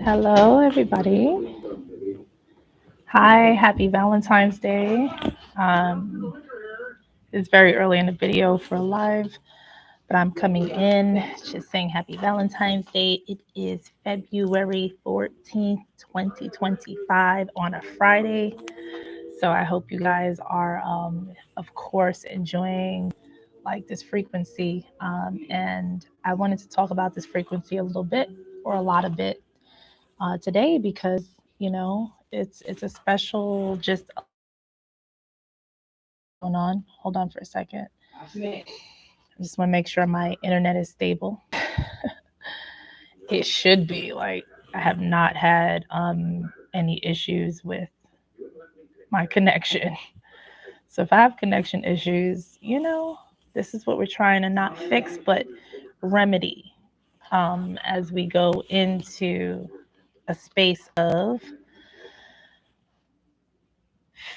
Hello, everybody. Hi, happy Valentine's Day. Um, it's very early in the video for live, but I'm coming in just saying happy Valentine's Day. It is February 14th, 2025 on a Friday. So I hope you guys are, of course, enjoying like this frequency. And I wanted to talk about this frequency a little bit or a lot of it today because it's a special just going on. Hold on for a second. I just want to make sure my internet is stable. It should be. Like, I have not had any issues with my connection. So if I have connection issues, this is what we're trying to not fix but remedy as we go into a space of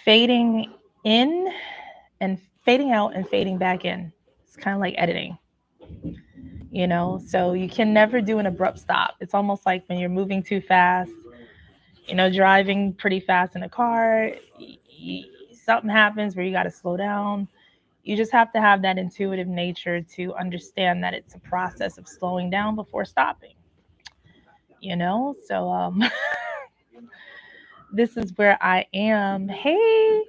fading in and fading out and fading back in. It's kind of like editing, so you can never do an abrupt stop. It's almost like when you're moving too fast, driving pretty fast in a car, something happens where you got to slow down. You just have to have that intuitive nature to understand that it's a process of slowing down before stopping, so this is where I am. Hey,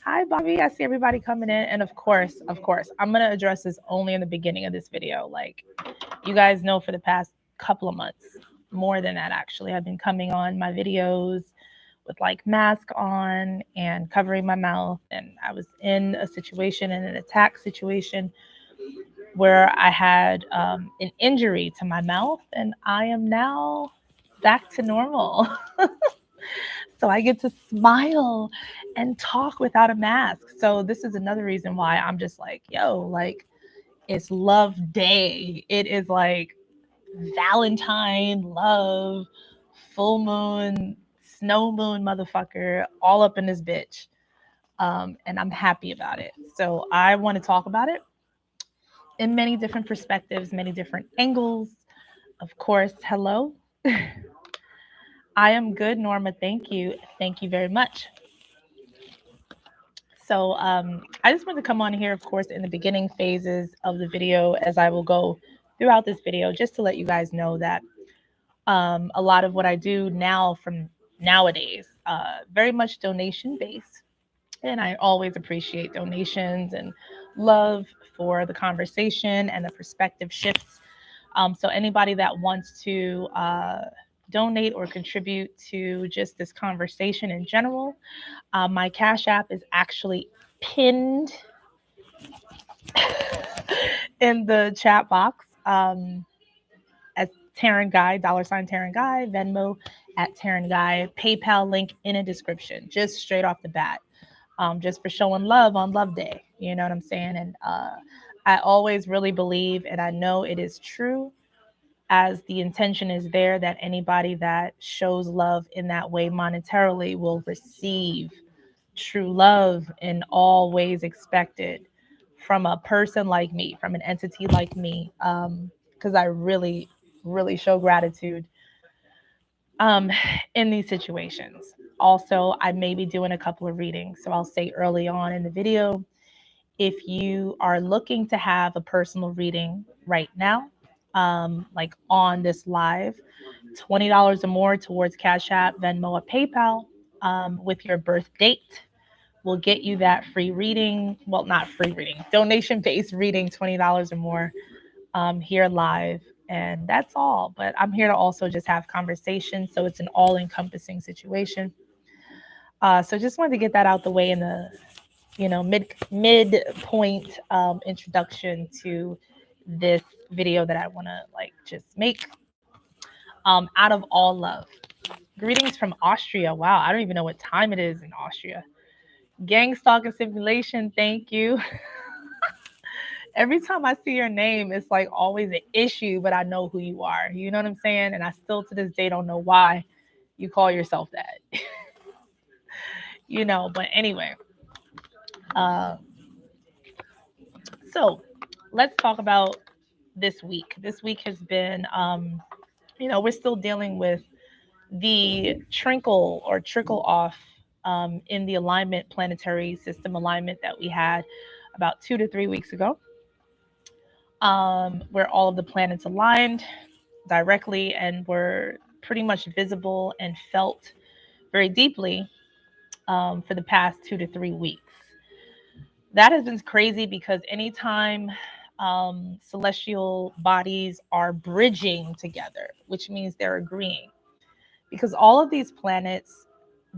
hi, Bobby. I see everybody coming in. And of course, I'm going to address this only in the beginning of this video. Like, you guys know, for the past couple of months, more than that, actually, I've been coming on my videos with like mask on and covering my mouth. And I was in a situation, in an attack situation, where I had an injury to my mouth, and I am now back to normal. So I get to smile and talk without a mask. So this is another reason why I'm just like, yo, like, it's love day. It is like Valentine, love, full moon, snow moon, motherfucker, all up in this bitch. And I'm happy about it. So I want to talk about it in many different perspectives, many different angles. Of course, hello. I am good, Norma. Thank you. Thank you very much. So I just want to come on here, of course, in the beginning phases of the video, as I will go throughout this video, just to let you guys know that a lot of what I do now from nowadays, very much donation based. And I always appreciate donations and love for the conversation and the perspective shifts. So anybody that wants to donate or contribute to just this conversation in general, my Cash App is actually pinned in the chat box as tarenguy, $tarenguy, Venmo at tarenguy, PayPal link in a description, just straight off the bat, just for showing love on Love Day. You know what I'm saying? And I always really believe, and I know it is true, as the intention is there, that anybody that shows love in that way monetarily will receive true love in all ways expected from a person like me, from an entity like me, because I really, really show gratitude um, in these situations. Also, I may be doing a couple of readings, so I'll say early on in the video, if you are looking to have a personal reading right now, like on this live, $20 or more towards Cash App, Venmo, or PayPal, with your birth date will get you that free reading. Well, not free reading, donation-based reading, $20 or more, here live. And that's all. But I'm here to also just have conversations. So it's an all-encompassing situation. So just wanted to get that out the way in the midpoint introduction to this video that I want to like just make out of all love. Greetings from Austria. Wow, I don't even know what time it is in Austria. Gang Stalking Simulation, thank you. Every time I see your name, it's like always an issue, but I know who you are. You know what I'm saying? And I still to this day don't know why you call yourself that. But anyway. So let's talk about this week. This week has been, we're still dealing with the trickle off in the alignment, planetary system alignment that we had about 2 to 3 weeks ago, where all of the planets aligned directly and were pretty much visible and felt very deeply for the past 2 to 3 weeks. That has been crazy because anytime celestial bodies are bridging together, which means they're agreeing, because all of these planets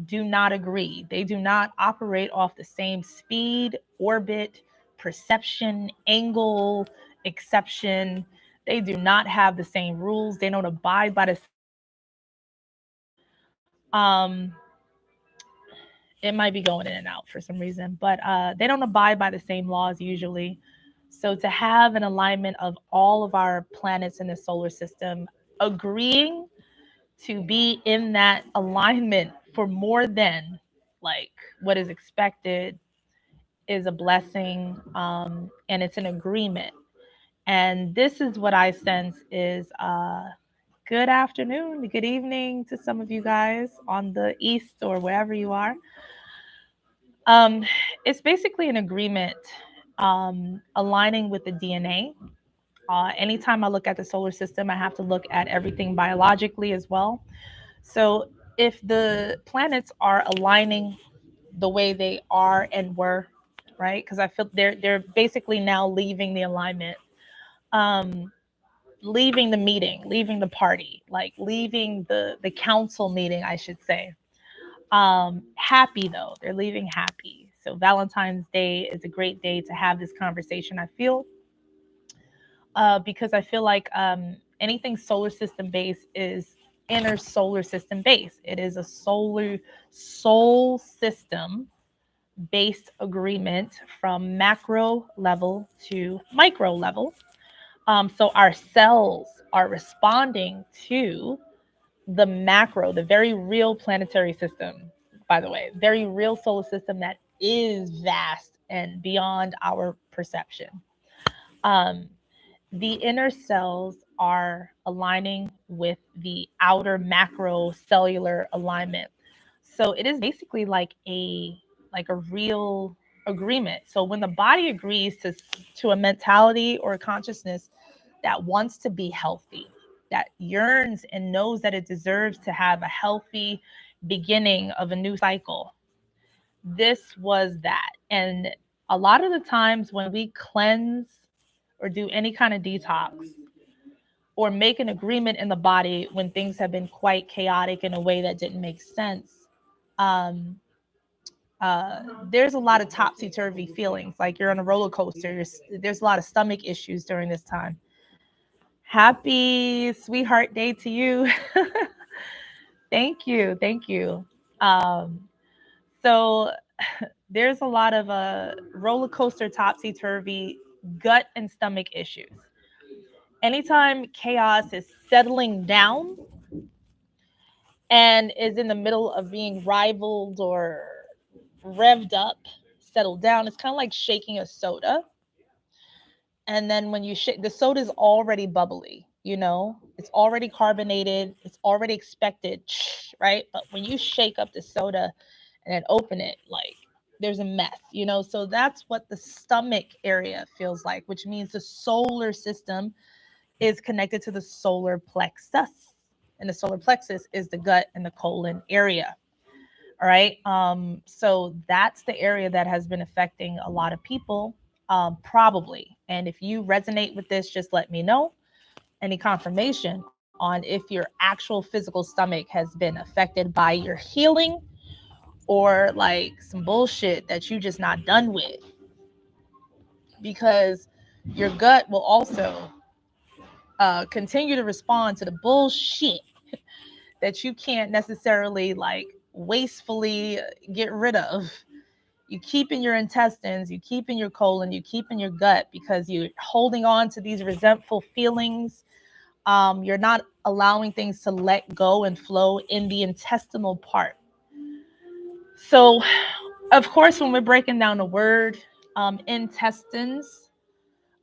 do not agree. They do not operate off the same speed, orbit, perception, angle, exception. They do not have the same rules. They don't abide by the same laws. Um, it might be going in and out for some reason, but they don't abide by the same laws usually. So to have an alignment of all of our planets in the solar system agreeing to be in that alignment for more than like what is expected is a blessing, and it's an agreement. And this is what I sense is good afternoon, good evening to some of you guys on the east or wherever you are. Um, it's basically an agreement, aligning with the DNA. Anytime I look at the solar system, I have to look at everything biologically as well. So if the planets are aligning the way they are and were, right? Because I feel they're basically now leaving the alignment, um, leaving the meeting, leaving the party, like leaving the council meeting, I should say. Happy though, they're leaving happy. So Valentine's Day is a great day to have this conversation. I feel, because I feel like anything solar system based is inner solar system based. It is a soul system based agreement from macro level to micro level. So our cells are responding to the macro, the very real planetary system, by the way, very real solar system that is vast and beyond our perception. Um, the inner cells are aligning with the outer macro cellular alignment. So it is basically like a real agreement. So when the body agrees to a mentality or a consciousness that wants to be healthy, that yearns and knows that it deserves to have a healthy beginning of a new cycle, this was that. And a lot of the times when we cleanse or do any kind of detox or make an agreement in the body when things have been quite chaotic in a way that didn't make sense, um, uh, there's a lot of topsy turvy feelings, like you're on a roller coaster. There's a lot of stomach issues during this time. Happy sweetheart day to you. Thank you. Thank you. Um, so there's a lot of roller coaster, topsy turvy, gut and stomach issues. Anytime chaos is settling down and is in the middle of being rivaled or revved up, settled down, it's kind of like shaking a soda. And then when you shake, the soda is already bubbly, it's already carbonated, it's already expected, right? But when you shake up the soda and then open it, like there's a mess, So that's what the stomach area feels like, which means the solar system is connected to the solar plexus. And the solar plexus is the gut and the colon area. All right. So that's the area that has been affecting a lot of people, probably. And if you resonate with this, just let me know. Any confirmation on if your actual physical stomach has been affected by your healing or like some bullshit that you just not done with. Because your gut will also continue to respond to the bullshit that you can't necessarily like wastefully get rid of. You keep in your intestines, you keep in your colon, you keep in your gut because you're holding on to these resentful feelings. You're not allowing things to let go and flow in the intestinal part. So, of course, when we're breaking down the word intestines,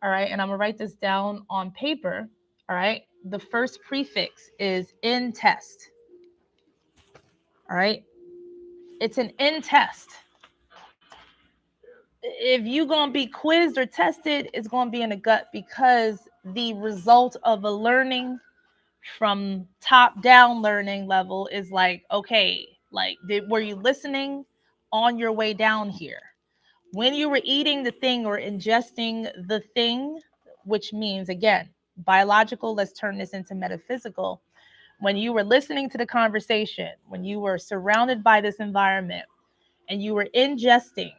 all right, and I'm gonna write this down on paper, all right, the first prefix is in test. All right. It's an in test. If you're going to be quizzed or tested, it's going to be in the gut, because the result of a learning from top down learning level is like, okay, like, were you listening on your way down here? When you were eating the thing or ingesting the thing, which means, again, biological, let's turn this into metaphysical. When you were listening to the conversation, when you were surrounded by this environment and you were ingesting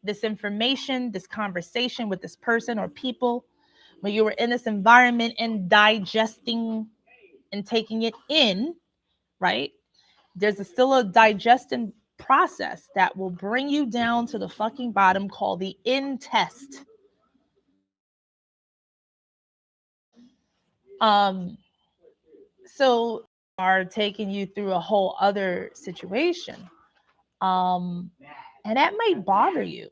this information, this conversation with this person or people, when you were in this environment and digesting and taking it in, right? Still a digestion process that will bring you down to the fucking bottom, called the in test. So are taking you through a whole other situation. And that might bother you.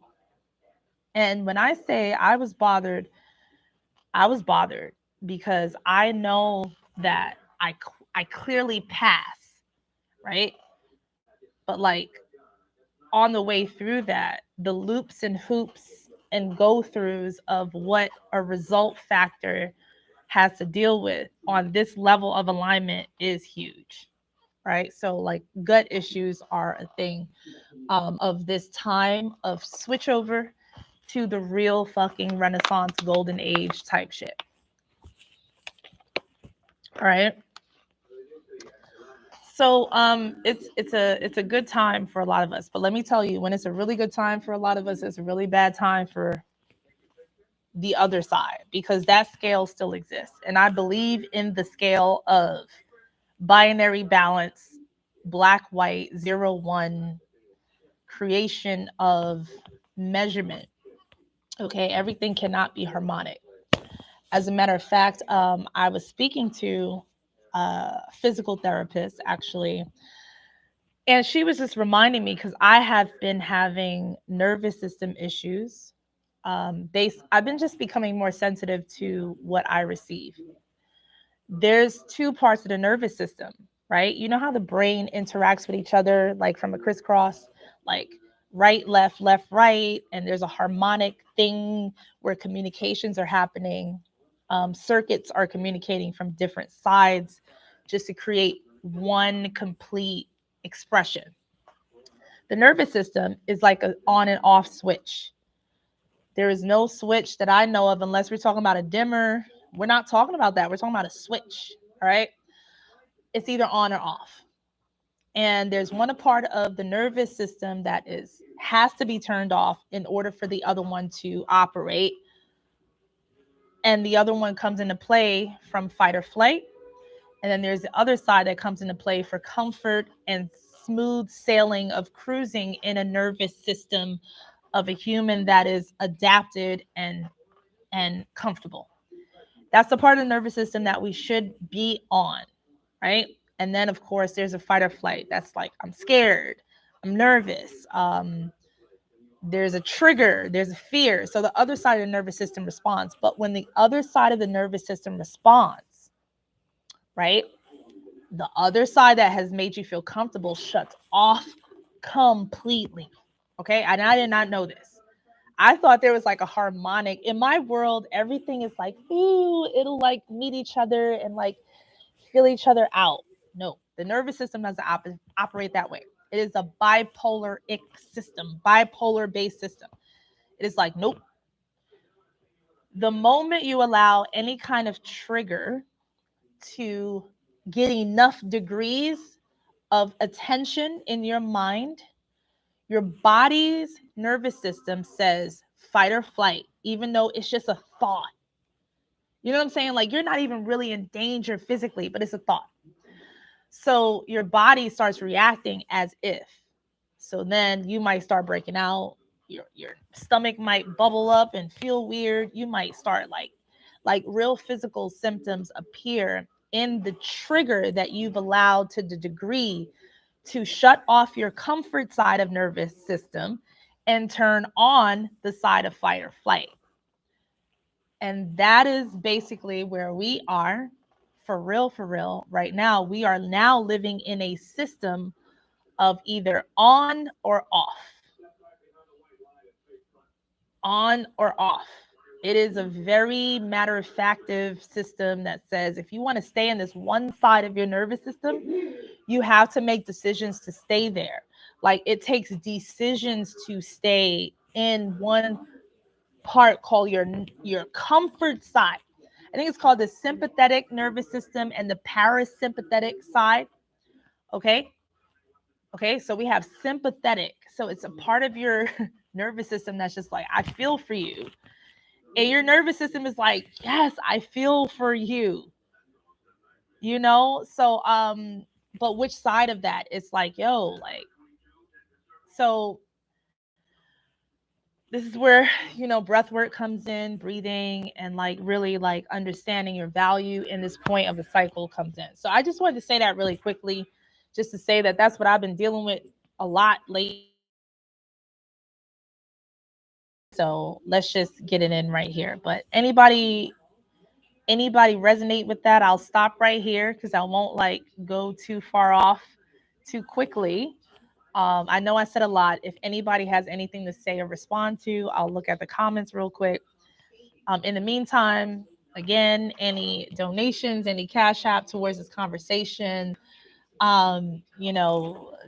And when I say I was bothered because I know that I clearly pass, right? But like, on the way through that, the loops and hoops and go throughs of what a result factor has to deal with on this level of alignment is huge, right? So like, gut issues are a thing of this time of switchover to the real fucking Renaissance golden age type shit. All right. So it's a good time for a lot of us. But let me tell you, when it's a really good time for a lot of us, it's a really bad time for the other side, because that scale still exists. And I believe in the scale of binary balance, black, white, 0, 1, creation of measurement. Okay, everything cannot be harmonic. As a matter of fact, I was speaking to a physical therapist actually, and she was just reminding me, because I have been having nervous system issues. I've been just becoming more sensitive to what I receive. There's two parts of the nervous system, right? You know how the brain interacts with each other, like from a crisscross, like right, left, right, and there's a harmonic thing where communications are happening. Circuits are communicating from different sides just to create one complete expression. The nervous system is like an on and off switch. There is no switch that I know of, unless we're talking about a dimmer. We're not talking about that. We're talking about a switch. All right. It's either on or off. And there's one part of the nervous system that has to be turned off in order for the other one to operate. And the other one comes into play from fight or flight. And then there's the other side that comes into play for comfort and smooth sailing of cruising in a nervous system of a human that is adapted and comfortable. That's the part of the nervous system that we should be on, right? And then, of course, there's a fight or flight. That's like, I'm scared, I'm nervous. There's a trigger, there's a fear. So the other side of the nervous system responds. But when the other side of the nervous system responds, right, the other side that has made you feel comfortable shuts off completely. Okay. And I did not know this. I thought there was like a harmonic. In my world, everything is like, ooh, it'll like meet each other and like feel each other out. No, the nervous system doesn't operate that way. It is a bipolar-ic system, bipolar based system. It is like, nope. The moment you allow any kind of trigger to get enough degrees of attention in your mind, your body's nervous system says fight or flight, even though it's just a thought. You know what I'm saying? Like, you're not even really in danger physically, but it's a thought. So your body starts reacting as if. So then you might start breaking out. Your stomach might bubble up and feel weird. You might start like real physical symptoms appear in the trigger that you've allowed to the degree to shut off your comfort side of nervous system and turn on the side of fight or flight. And that is basically where we are for real, right now, we are now living in a system of either on or off. On or off. It is a very matter of factive system that says if you want to stay in this one side of your nervous system, you have to make decisions to stay there. Like it takes decisions to stay in one part called your comfort side. I think it's called the sympathetic nervous system and the parasympathetic side. Okay. Okay. So we have sympathetic. So it's a part of your nervous system that's just like, I feel for you. And your nervous system is like, yes, I feel for you. You know? So, but which side of that? It's like, yo, like, so this is where, breath work comes in, breathing, and like really like understanding your value in this point of the cycle comes in. So I just wanted to say that really quickly, just to say that that's what I've been dealing with a lot lately. So let's just get it in right here. But anybody resonate with that, I'll stop right here because I won't like go too far off too quickly. I know I said a lot. If anybody has anything to say or respond to, I'll look at the comments real quick. In the meantime, again, any donations, any cash app towards this conversation, Venmo,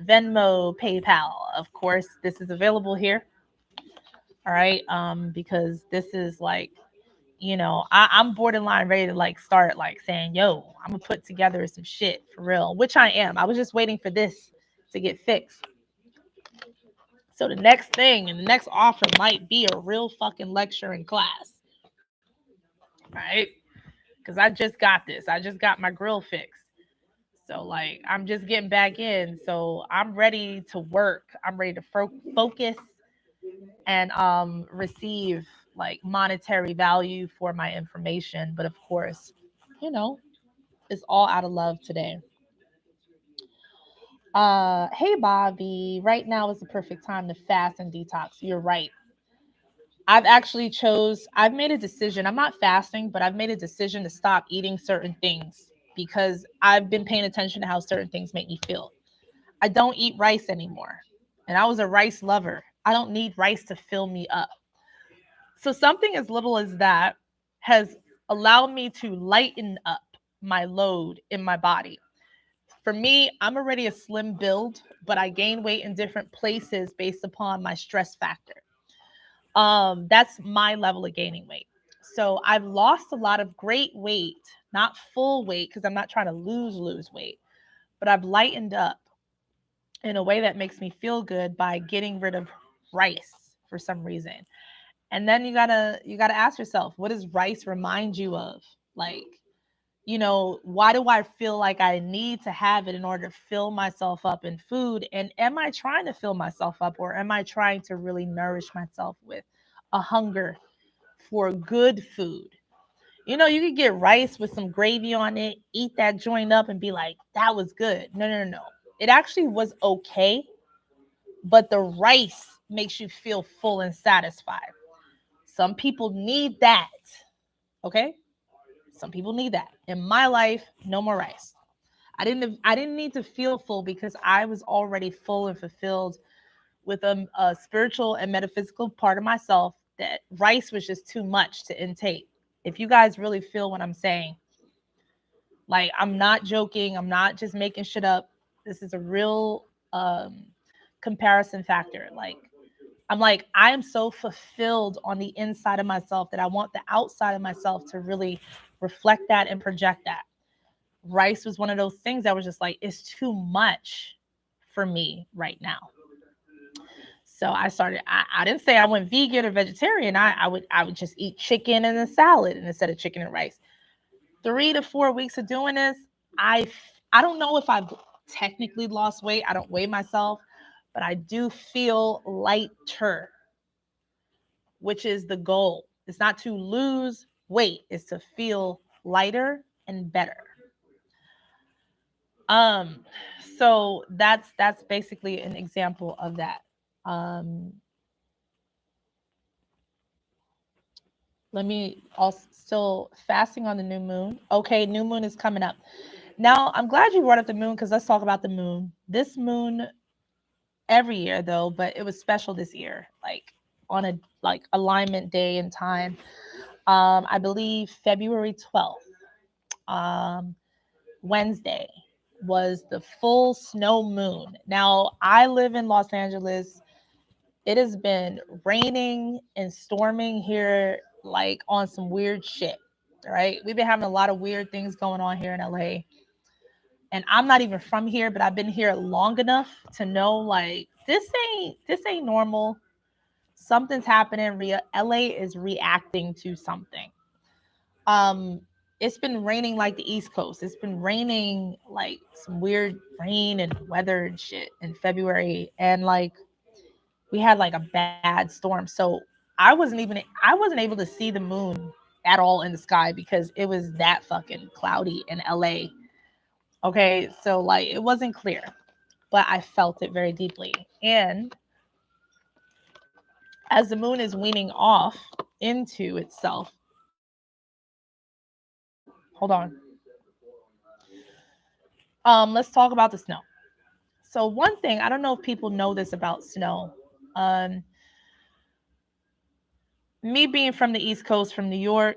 PayPal, of course, this is available here. All right. Because this is like, I'm borderline ready to like start like saying, yo, I'm gonna put together some shit for real, which I am. I was just waiting for this to get fixed. So the next thing and the next offer might be a real fucking lecture in class. Right? Because I just got this. I just got my grill fixed. So like I'm just getting back in. So I'm ready to work. I'm ready to focus and receive like monetary value for my information. But of course, you know, it's all out of love today. Hey Bobby, right now is the perfect time to fast and detox. You're right. I've made a decision. I'm not fasting, but I've made a decision to stop eating certain things because I've been paying attention to how certain things make me feel. I don't eat rice anymore. And I was a rice lover. I don't need rice to fill me up. So something as little as that has allowed me to lighten up my load in my body. For me, I'm already a slim build, but I gain weight in different places based upon my stress factor. That's my level of gaining weight. So I've lost a lot of great weight, not full weight, because I'm not trying to lose weight, but I've lightened up in a way that makes me feel good by getting rid of rice for some reason. And then you gotta ask yourself, what does rice remind you of? Like, why do I feel like I need to have it in order to fill myself up in food? And am I trying to fill myself up, or am I trying to really nourish myself with a hunger for good food? You could get rice with some gravy on it, eat that joint up and be like, that was good. No, no, no, no. It actually was okay, but the rice makes you feel full and satisfied. Some people need that. Okay? Some people need that. In my life, no more rice. I didn't need to feel full because I was already full and fulfilled with a spiritual and metaphysical part of myself that rice was just too much to intake. If you guys really feel what I'm saying, like I'm not joking, I'm not just making shit up. This is a real comparison factor. Like I am so fulfilled on the inside of myself that I want the outside of myself to really reflect that and project that. Rice was one of those things that was just like, it's too much for me right now. So I didn't say I went vegan or vegetarian. I would just eat chicken and a salad instead of chicken and rice. 3 to 4 weeks of doing this, I don't know if I've technically lost weight. I don't weigh myself, but I do feel lighter, which is the goal. It's not to lose weight, it's to feel lighter and better. Um, so that's basically an example of that. Um, Let me also still fasting on the new moon. Okay, new moon is coming up. Now, I'm glad you brought up the moon because let's talk about the moon. This moon every year though, but it was special this year, like on a like alignment day and time. I believe February 12th, um, Wednesday was the full snow moon. Now, I live in Los Angeles. It has been raining and storming here like on some weird shit. Right? We've been having a lot of weird things going on here in LA. And I'm not even from here, but I've been here long enough to know like this ain't normal. Something's happening. LA is reacting to something. Um it's been raining like the East Coast. It's been raining like some weird rain and weather and shit in February, and like we had like a bad storm. So I wasn't able to see the moon at all in the sky because it was that fucking cloudy in LA. Okay, so like it wasn't clear, but I felt it very deeply. And as the moon is weaning off into itself, hold on. Let's talk about the snow. So one thing, I don't know if people know this about snow. Um, Me being from the East Coast, from New York,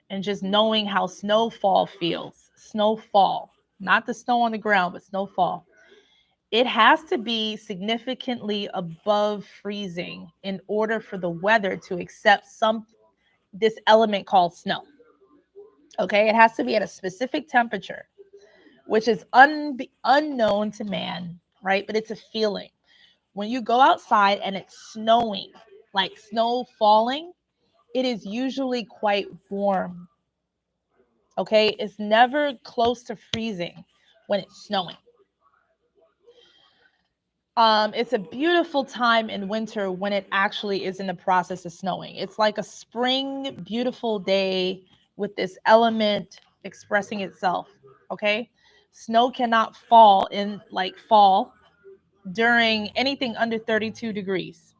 and just knowing how snowfall feels. Snowfall, not the snow on the ground, but snowfall. It has to be significantly above freezing in order for the weather to accept some this element called snow. Okay, it has to be at a specific temperature, which is unknown to man, right? But it's a feeling. When you go outside and it's snowing, like snow falling, it is usually quite warm. Okay, it's never close to freezing when it's snowing. It's a beautiful time in winter when it actually is in the process of snowing. It's like a spring, beautiful day with this element expressing itself. Okay, snow cannot fall in like fall during anything under 32 degrees.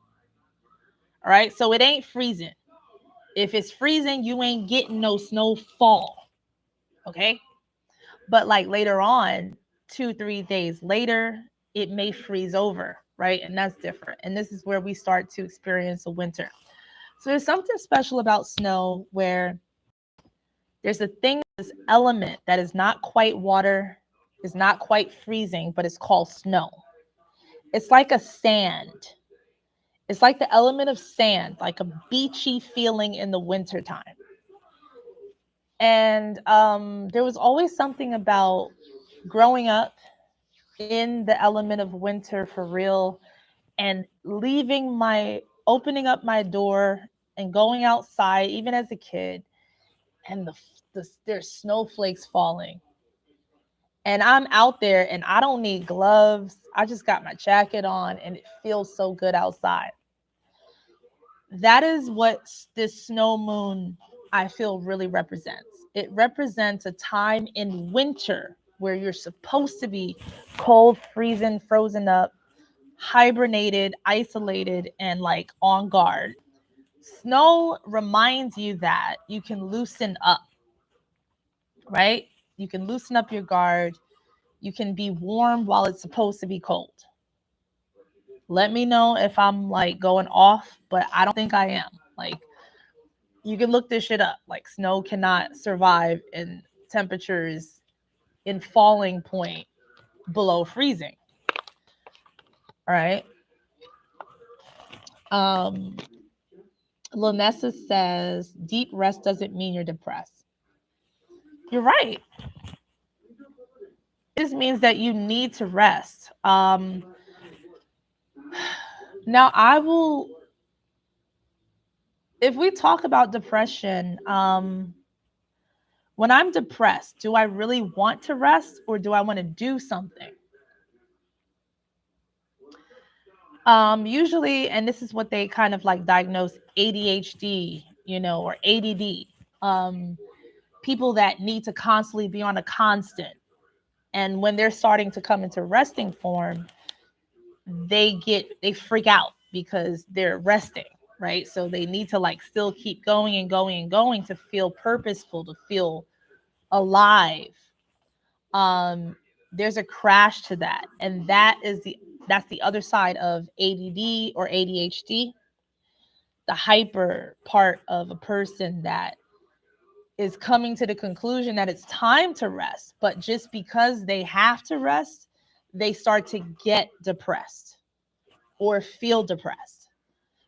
All right, so it ain't freezing. If it's freezing, you ain't getting no snowfall. Okay, but like later on, 2, 3 days later, it may freeze over, right? And that's different. And this is where we start to experience a winter. So there's something special about snow where there's a thing, this element that is not quite water, is not quite freezing, but it's called snow. It's like a sand. It's like the element of sand, like a beachy feeling in the wintertime. And there was always something about growing up in the element of winter for real, and opening up my door and going outside even as a kid, and there's snowflakes falling, and I'm out there and I don't need gloves. I just got my jacket on and it feels so good outside. That is what this snow moon, I feel, really represents. It represents a time in winter where you're supposed to be cold, freezing, frozen up, hibernated, isolated, and like on guard. Snow reminds you that you can loosen up, right? You can loosen up your guard. You can be warm while it's supposed to be cold. Let me know if I'm like going off, but I don't think I am. Like, you can look this shit up. Like, snow cannot survive in temperatures in falling point below freezing. All right. Um, Lanessa says deep rest doesn't mean you're depressed. You're right. This means that you need to rest. Now, if we talk about depression, when I'm depressed, do I really want to rest or do I want to do something? Usually, and this is what they kind of like diagnose ADHD, or ADD. People that need to constantly be on a constant. And when they're starting to come into resting form, they freak out because they're resting. right? So they need to like still keep going and going and going to feel purposeful, to feel alive. There's a crash to that, and that's the other side of ADD or ADHD, the hyper part of a person that is coming to the conclusion that it's time to rest, but just because they have to rest, they start to get depressed or feel depressed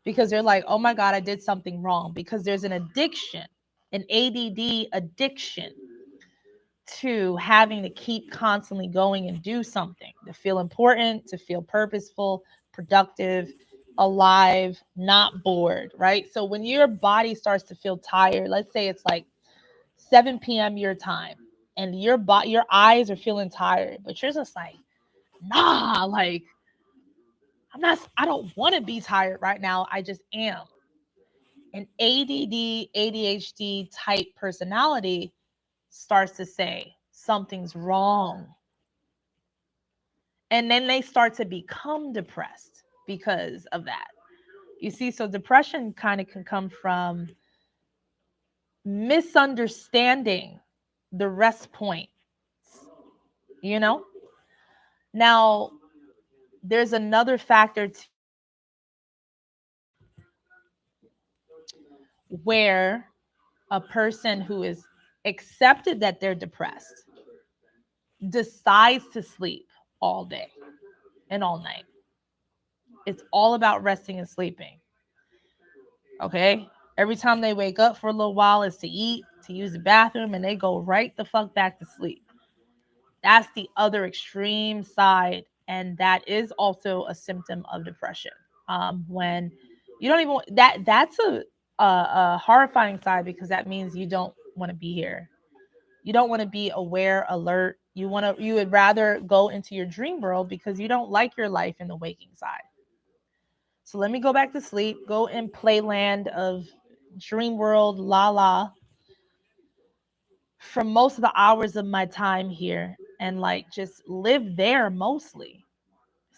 because they're like, oh my God, I did something wrong. Because there's an addiction, an ADD addiction to having to keep constantly going and do something, to feel important, to feel purposeful, productive, alive, not bored, right? So when your body starts to feel tired, let's say it's like 7 p.m. your time, and your eyes are feeling tired, but you're just like, nah, like I don't want to be tired right now. I just am. An ADD, ADHD type personality starts to say something's wrong. And then they start to become depressed because of that. You see, so depression kind of can come from misunderstanding the rest point, you know? Now, there's another factor where a person who is accepted that they're depressed decides to sleep all day and all night. It's all about resting and sleeping. Okay? Every time they wake up for a little while is to eat, to use the bathroom, and they go right the fuck back to sleep. That's the other extreme side, and that is also a symptom of depression. When you don't even that's a horrifying side, because that means you don't want to be here. You don't want to be aware, alert. You would rather go into your dream world because you don't like your life in the waking side. So let me go back to sleep, go in playland of dream world, la la, for most of the hours of my time here, and like just live there mostly.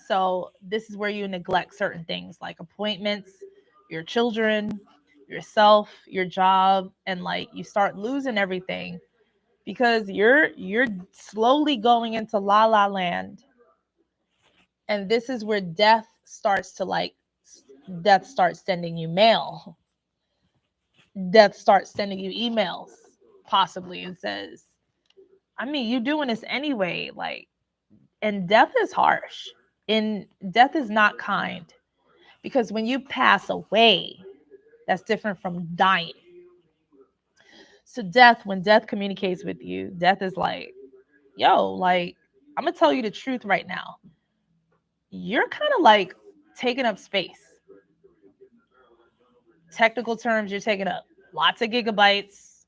So this is where you neglect certain things like appointments, your children, yourself, your job, and like you start losing everything because you're slowly going into la la land. And this is where death starts sending you mail. Death starts sending you emails, possibly, and says, I mean, you doing this anyway. Like, and death is harsh. And death is not kind. Because when you pass away, that's different from dying. So when death communicates with you, death is like, yo, like, I'm gonna tell you the truth right now. You're kind of like taking up space. Technical terms, you're taking up lots of gigabytes,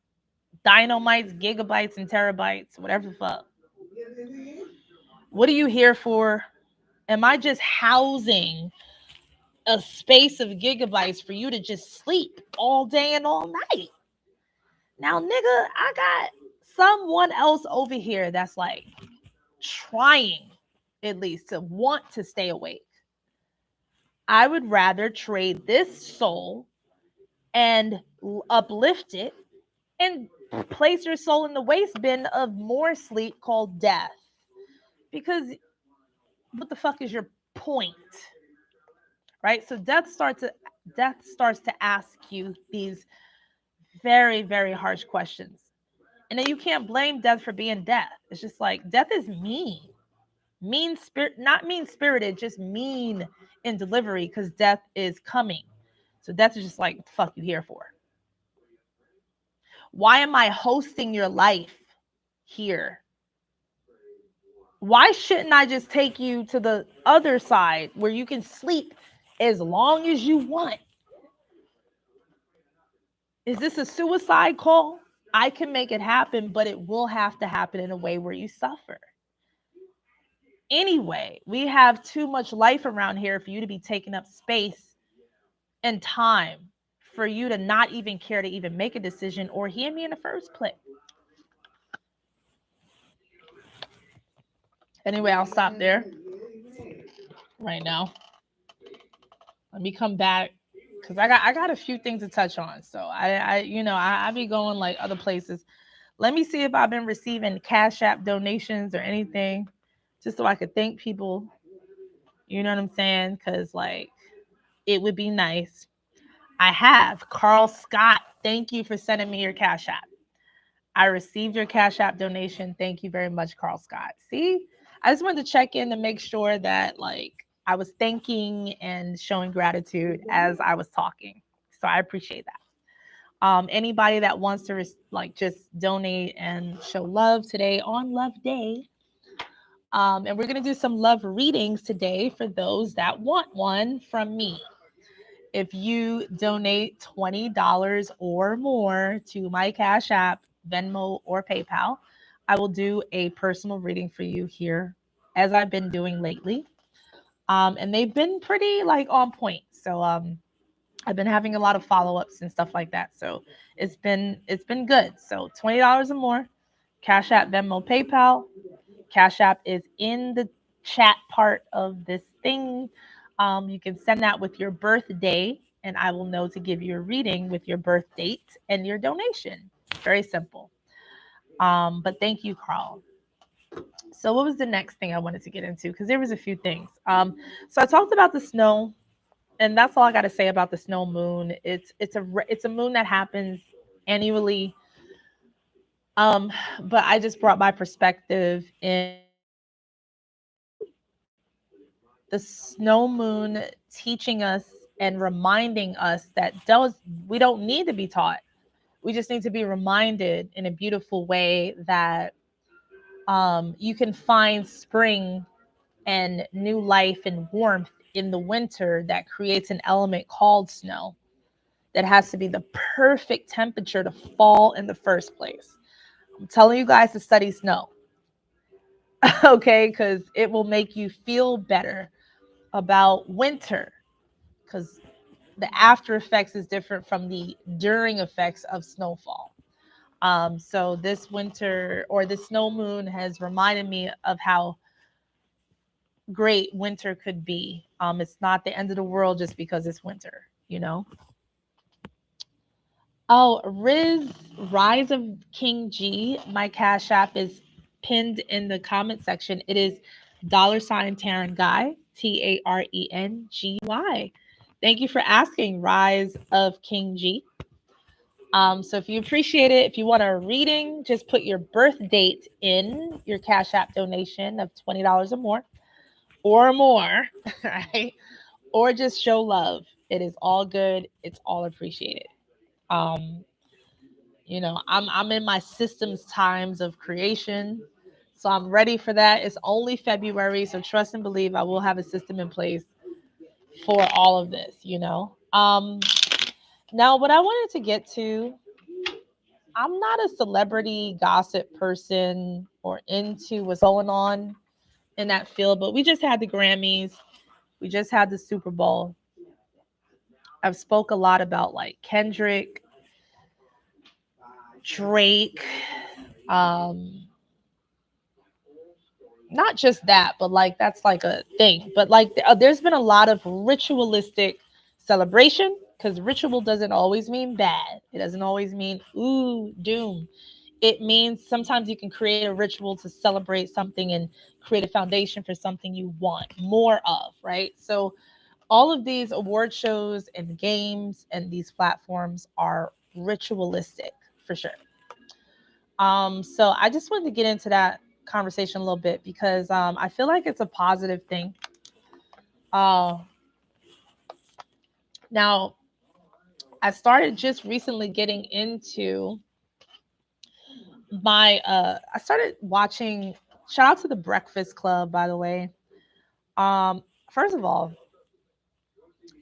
dynamites, gigabytes, and terabytes, whatever the fuck. What are you here for? Am I just housing a space of gigabytes for you to just sleep all day and all night? Now, nigga, I got someone else over here that's like trying at least to want to stay awake. I would rather trade this soul and uplift it and place your soul in the waste bin of more sleep called death. Because what the fuck is your point? Right? So death starts to ask you these very, very harsh questions. And then you can't blame death for being death. It's just like death is mean. Mean spirit, not mean spirited, just mean in delivery, because death is coming. So death is just like, what the fuck you here for? Why am I hosting your life here? Why shouldn't I just take you to the other side where you can sleep as long as you want? Is this a suicide call? I can make it happen, but it will have to happen in a way where you suffer. Anyway, we have too much life around here for you to be taking up space and time for you to not even care to even make a decision or hear me in the first place. Anyway, I'll stop there right now. Let me come back because I got a few things to touch on. So I be going like other places. Let me see if I've been receiving Cash App donations or anything, just so I could thank people. You know what I'm saying? Because like it would be nice. I have Carl Scott. Thank you for sending me your Cash App. I received your Cash App donation. Thank you very much, Carl Scott. See, I just wanted to check in to make sure that like I was thanking and showing gratitude as I was talking. So I appreciate that. Anybody that wants to like just donate and show love today on Love Day. And we're gonna do some love readings today for those that want one from me. If you donate $20 or more to my Cash App, Venmo, or PayPal, I will do a personal reading for you here, as I've been doing lately. And they've been pretty like on point. So I've been having a lot of follow-ups and stuff like that. So it's been good. So $20 or more, Cash App, Venmo, PayPal. Cash App is in the chat part of this thing. You can send that with your birthday, and I will know to give you a reading with your birth date and your donation. Very simple. But thank you, Carl. So, what was the next thing I wanted to get into? Because there was a few things. So I talked about the snow, and that's all I got to say about the snow moon. It's a moon that happens annually. But I just brought my perspective in the snow moon teaching us and reminding us that we don't need to be taught. We just need to be reminded in a beautiful way that you can find spring and new life and warmth in the winter that creates an element called snow that has to be the perfect temperature to fall in the first place. I'm telling you guys to study snow, okay? Because it will make you feel better about winter because the after effects is different from the during effects of snowfall. So this winter or the snow moon has reminded me of how great winter could be. It's not the end of the world just because it's winter, you know. Oh, Rise of King G. My Cash App is pinned in the comment section. It is $Tarenguy, TARENGY. Thank you for asking, Rise of King G. So if you appreciate it, if you want a reading, just put your birth date in your Cash App donation of $20 or more, right? Or just show love. It is all good. It's all appreciated. Um, I'm in my systems times of creation. So I'm ready for that. It's only February, so trust and believe I will have a system in place for all of this. Now what I wanted to get to, I'm not a celebrity gossip person or into what's going on in that field, but we just had the Grammys, we just had the Super Bowl. I've spoke a lot about like Kendrick, Drake, um, not just that, but like that's like a thing. But like there's been a lot of ritualistic celebration because ritual doesn't always mean bad. It doesn't always mean ooh doom. It means sometimes you can create a ritual to celebrate something and create a foundation for something you want more of, right? So all of these award shows and games and these platforms are ritualistic for sure. So I just wanted to get into that conversation a little bit because I feel like it's a positive thing. Uh, Now, I started just recently getting into I started watching. Shout out to the Breakfast Club, by the way. Um, First of all,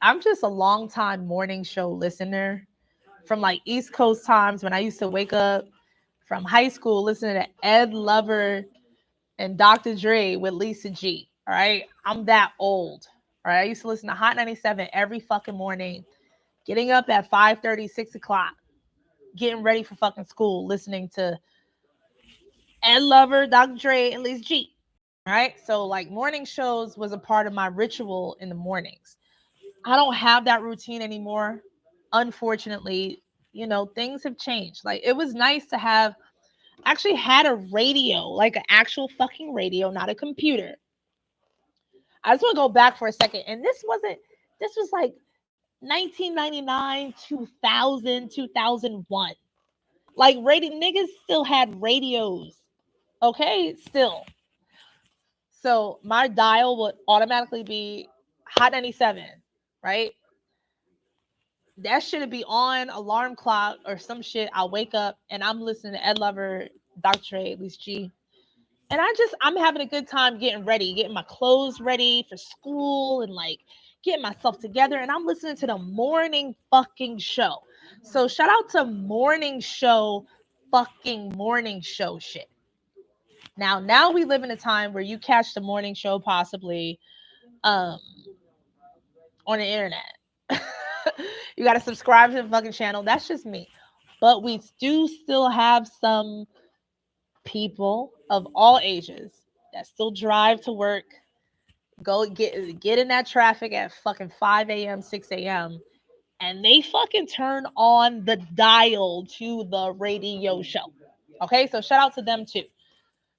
I'm just a long time morning show listener from like East Coast times when I used to wake up from high school listening to Ed Lover and Dr. Dre with Lisa G. All right. I'm that old. All right. I used to listen to Hot 97 every fucking morning, getting up at 5:30, 6 o'clock, getting ready for fucking school, listening to Ed Lover, Dr. Dre, and Lisa G. All right. So like morning shows was a part of my ritual in the mornings. I don't have that routine anymore. Unfortunately, things have changed. Like, it was nice to have actually had a radio, like an actual fucking radio, not a computer. I just want to go back for a second. And this was like 1999, 2000, 2001. Like, radio niggas still had radios. Okay, still. So my dial would automatically be Hot 97, right? That should be on alarm clock or some shit. I'll wake up and I'm listening to Ed Lover, Dr. Dre, at least G. And I'm having a good time getting ready, getting my clothes ready for school and like getting myself together. And I'm listening to the morning fucking show. So shout out to morning show shit. Now we live in a time where you catch the morning show possibly um on the internet. You got to subscribe to the fucking channel. That's just me. But we do still have some people of all ages that still drive to work, go get in that traffic at fucking 5 a.m., 6 a.m., and they fucking turn on the dial to the radio show. Okay, so shout out to them too.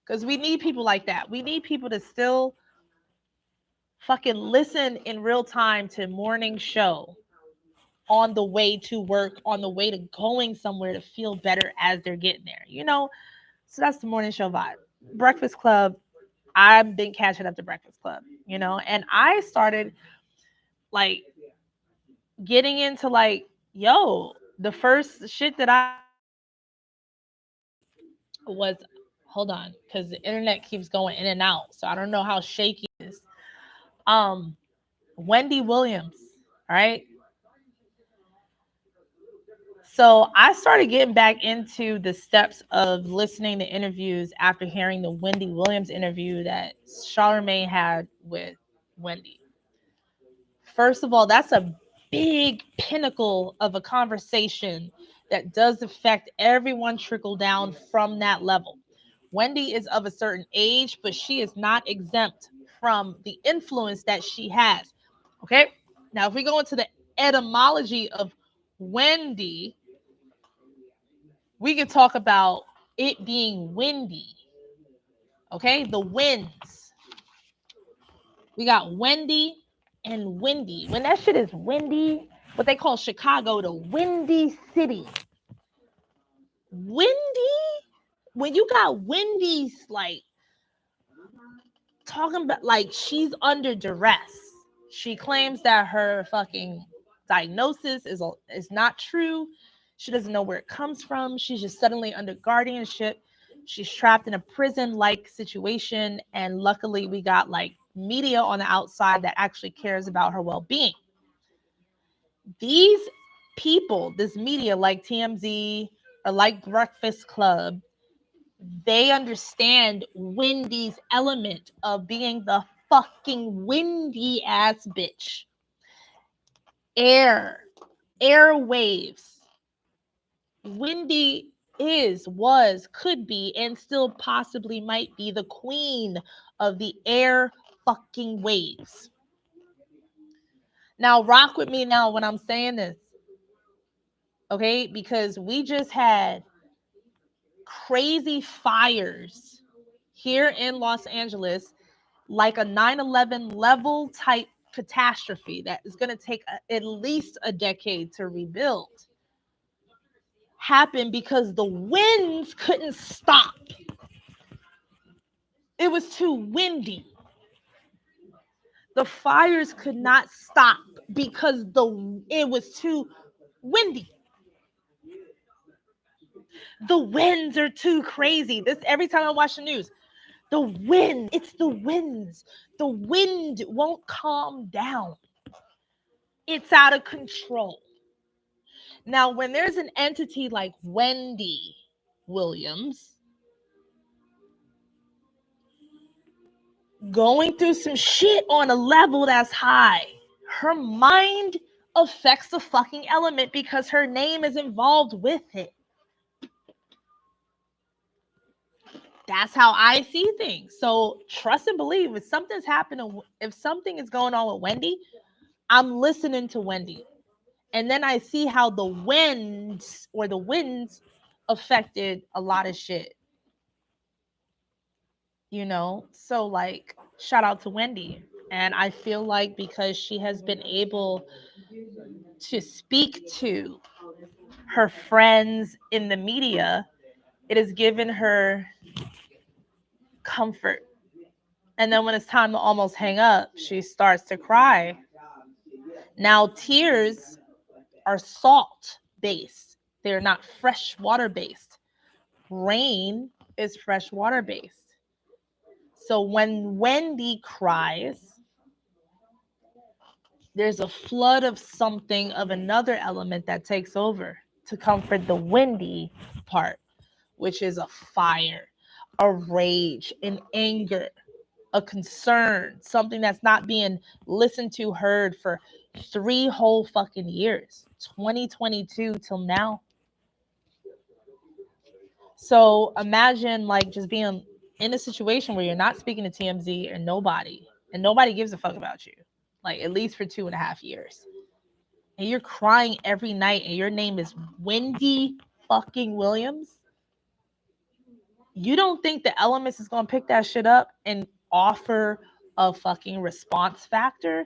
Because we need people like that. We need people to still fucking listen in real time to morning show on the way to work, on the way to going somewhere to feel better as they're getting there. So that's the morning show vibe. Breakfast Club, I've been catching up to Breakfast Club, and I started like getting into like, the first shit that I was, hold on, because the internet keeps going in and out. So I don't know how shaky it is. Um, Wendy Williams, right? So I started getting back into the steps of listening to interviews after hearing the Wendy Williams interview that Charlamagne had with Wendy. First of all, that's a big pinnacle of a conversation that does affect everyone trickle down from that level. Wendy is of a certain age, but she is not exempt from the influence that she has. Okay? Now, if we go into the etymology of Wendy, we can talk about it being windy. Okay? The winds. We got Wendy and windy. When that shit is windy, what they call Chicago the windy city. Windy? When you got Wendy's like talking about like she's under duress. She claims that her fucking diagnosis is not true. She doesn't know where it comes from. She's just suddenly under guardianship. She's trapped in a prison-like situation, and luckily we got like media on the outside that actually cares about her well-being. These people, this media like TMZ or like Breakfast Club, they understand Wendy's element of being the fucking windy ass bitch. Airwaves. Wendy could be, and still possibly might be the queen of the air fucking waves. Now, rock with me now when I'm saying this, okay? Because we just had crazy fires here in Los Angeles, like a 9/11 level type catastrophe that is going to take at least a decade to rebuild, happened because the winds couldn't stop. It was too windy. The fires could not stop because it was too windy. The winds are too crazy. This every time I watch the news, it's the winds. The wind won't calm down. It's out of control. Now, when there's an entity like Wendy Williams going through some shit on a level that's high, her mind affects the fucking element because her name is involved with it. That's how I see things. So trust and believe if something is going on with Wendy, I'm listening to Wendy. And then I see how the winds affected a lot of shit. So like shout out to Wendy. And I feel like because she has been able to speak to her friends in the media, it has given her comfort. And then when it's time to almost hang up, she starts to cry. Now, tears are salt based, they're not fresh water based. Rain is fresh water based. So when Wendy cries, there's a flood of something, of another element that takes over to comfort the windy part, which is a fire, a rage, an anger, a concern, something that's not being listened to, heard for 3 whole fucking years, 2022 till now. So imagine like just being in a situation where you're not speaking to TMZ and nobody gives a fuck about you, like at least for 2.5 years. And you're crying every night and your name is Wendy fucking Williams. You don't think the elements is going to pick that shit up and offer a fucking response factor?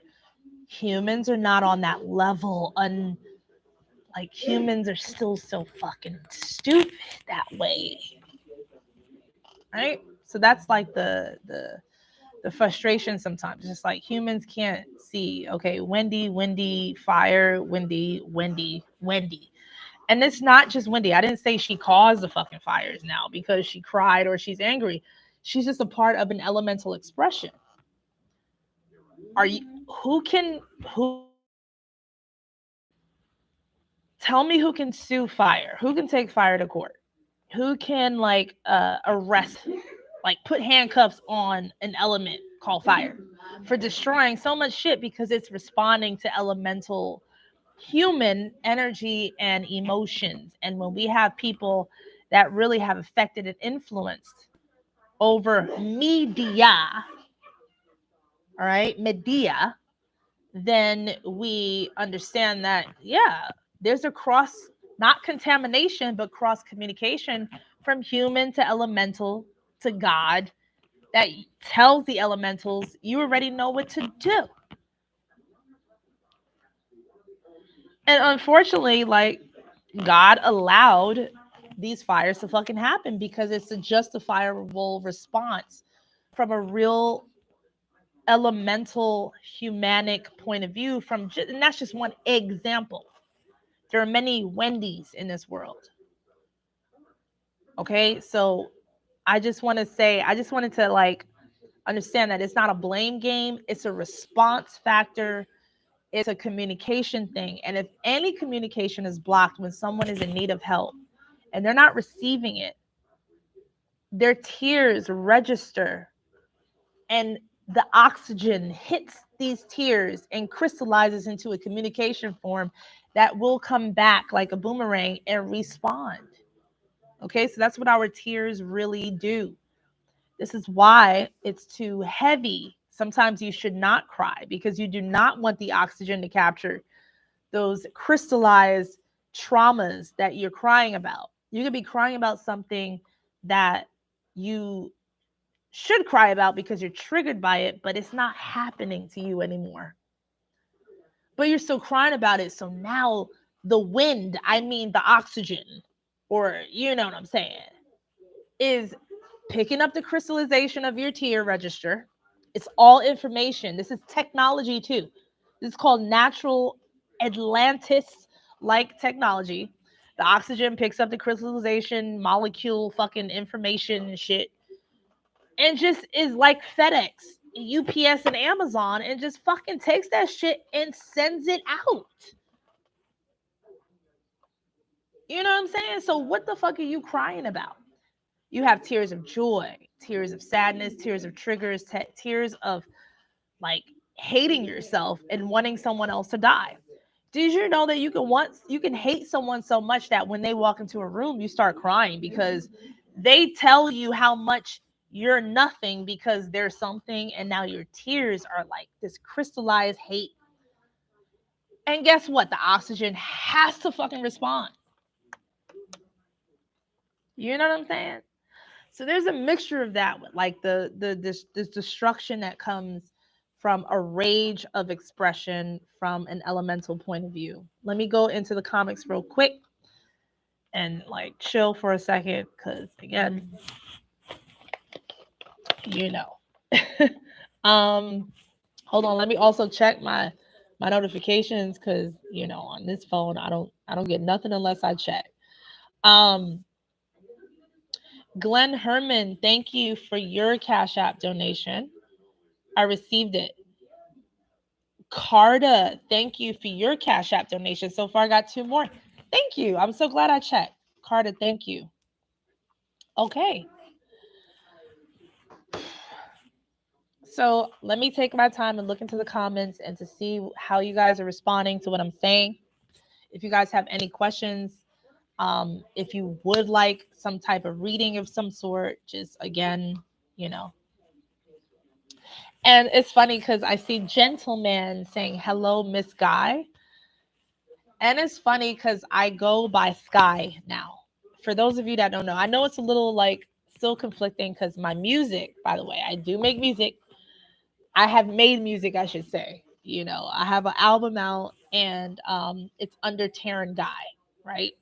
Humans are not on that level. Like humans are still so fucking stupid that way. Right? So that's like the frustration sometimes. It's just like humans can't see, okay, Wendy, fire, Wendy. And it's not just Wendy. I didn't say she caused the fucking fires now because she cried or she's angry. She's just a part of an elemental expression. Are you who tell me who can sue fire? Who can take fire to court? Who can like arrest, like put handcuffs on an element called fire for destroying so much shit because it's responding to elemental human energy and emotions? And when we have people that really have affected and influenced over media, all right, media, then we understand that, yeah, there's a cross, not contamination, but cross communication from human to elemental to God that tells the elementals, you already know what to do. And unfortunately, like, God allowed these fires to fucking happen because it's a justifiable response from a real elemental humanic point of view. And that's just one example. There are many Wendy's in this world. Okay, so I just wanted to like understand that it's not a blame game, it's a response factor, it's a communication thing. And if any communication is blocked when someone is in need of help and they're not receiving it, their tears register and the oxygen hits these tears and crystallizes into a communication form that will come back like a boomerang and respond. Okay, so that's what our tears really do. This is why it's too heavy. Sometimes you should not cry because you do not want the oxygen to capture those crystallized traumas that you're crying about. You could be crying about something that you should cry about because you're triggered by it, but it's not happening to you anymore. But you're still crying about it. So now the wind, I mean the oxygen, or you know what I'm saying, is picking up the crystallization of your tear register. It's all information. This is technology too. This is called natural Atlantis like technology. The oxygen picks up the crystallization, molecule, fucking information and shit, and just is like FedEx, UPS, and Amazon, and just fucking takes that shit and sends it out. You know what I'm saying? So what the fuck are you crying about? You have tears of joy, tears of sadness, tears of triggers, tears of like hating yourself and wanting someone else to die. Did you know that you can hate someone so much that when they walk into a room, you start crying because they tell you how much you're nothing because there's something, and now your tears are like this crystallized hate. And guess what? The oxygen has to fucking respond. You know what I'm saying? So there's a mixture of that, like this destruction that comes from a rage of expression from an elemental point of view. Let me go into the comics real quick and like chill for a second, because again, you know. Hold on, let me also check my notifications, because on this phone I don't get nothing unless I check. Glenn Herman, thank you for your Cash App donation. I received it. Carta, thank you for your Cash App donation. So far I got 2 more. Thank you. I'm so glad I checked. Carta, thank you. Okay. So let me take my time and look into the comments and to see how you guys are responding to what I'm saying. If you guys have any questions, if you would like some type of reading of some sort, just again, And it's funny because I see Gentleman saying, hello, Miss Guy. And it's funny because I go by Sky now. For those of you that don't know, I know it's a little like still conflicting because my music, by the way, I do make music. I have made music, I should say. I have an album out, and it's under tarenguy, right?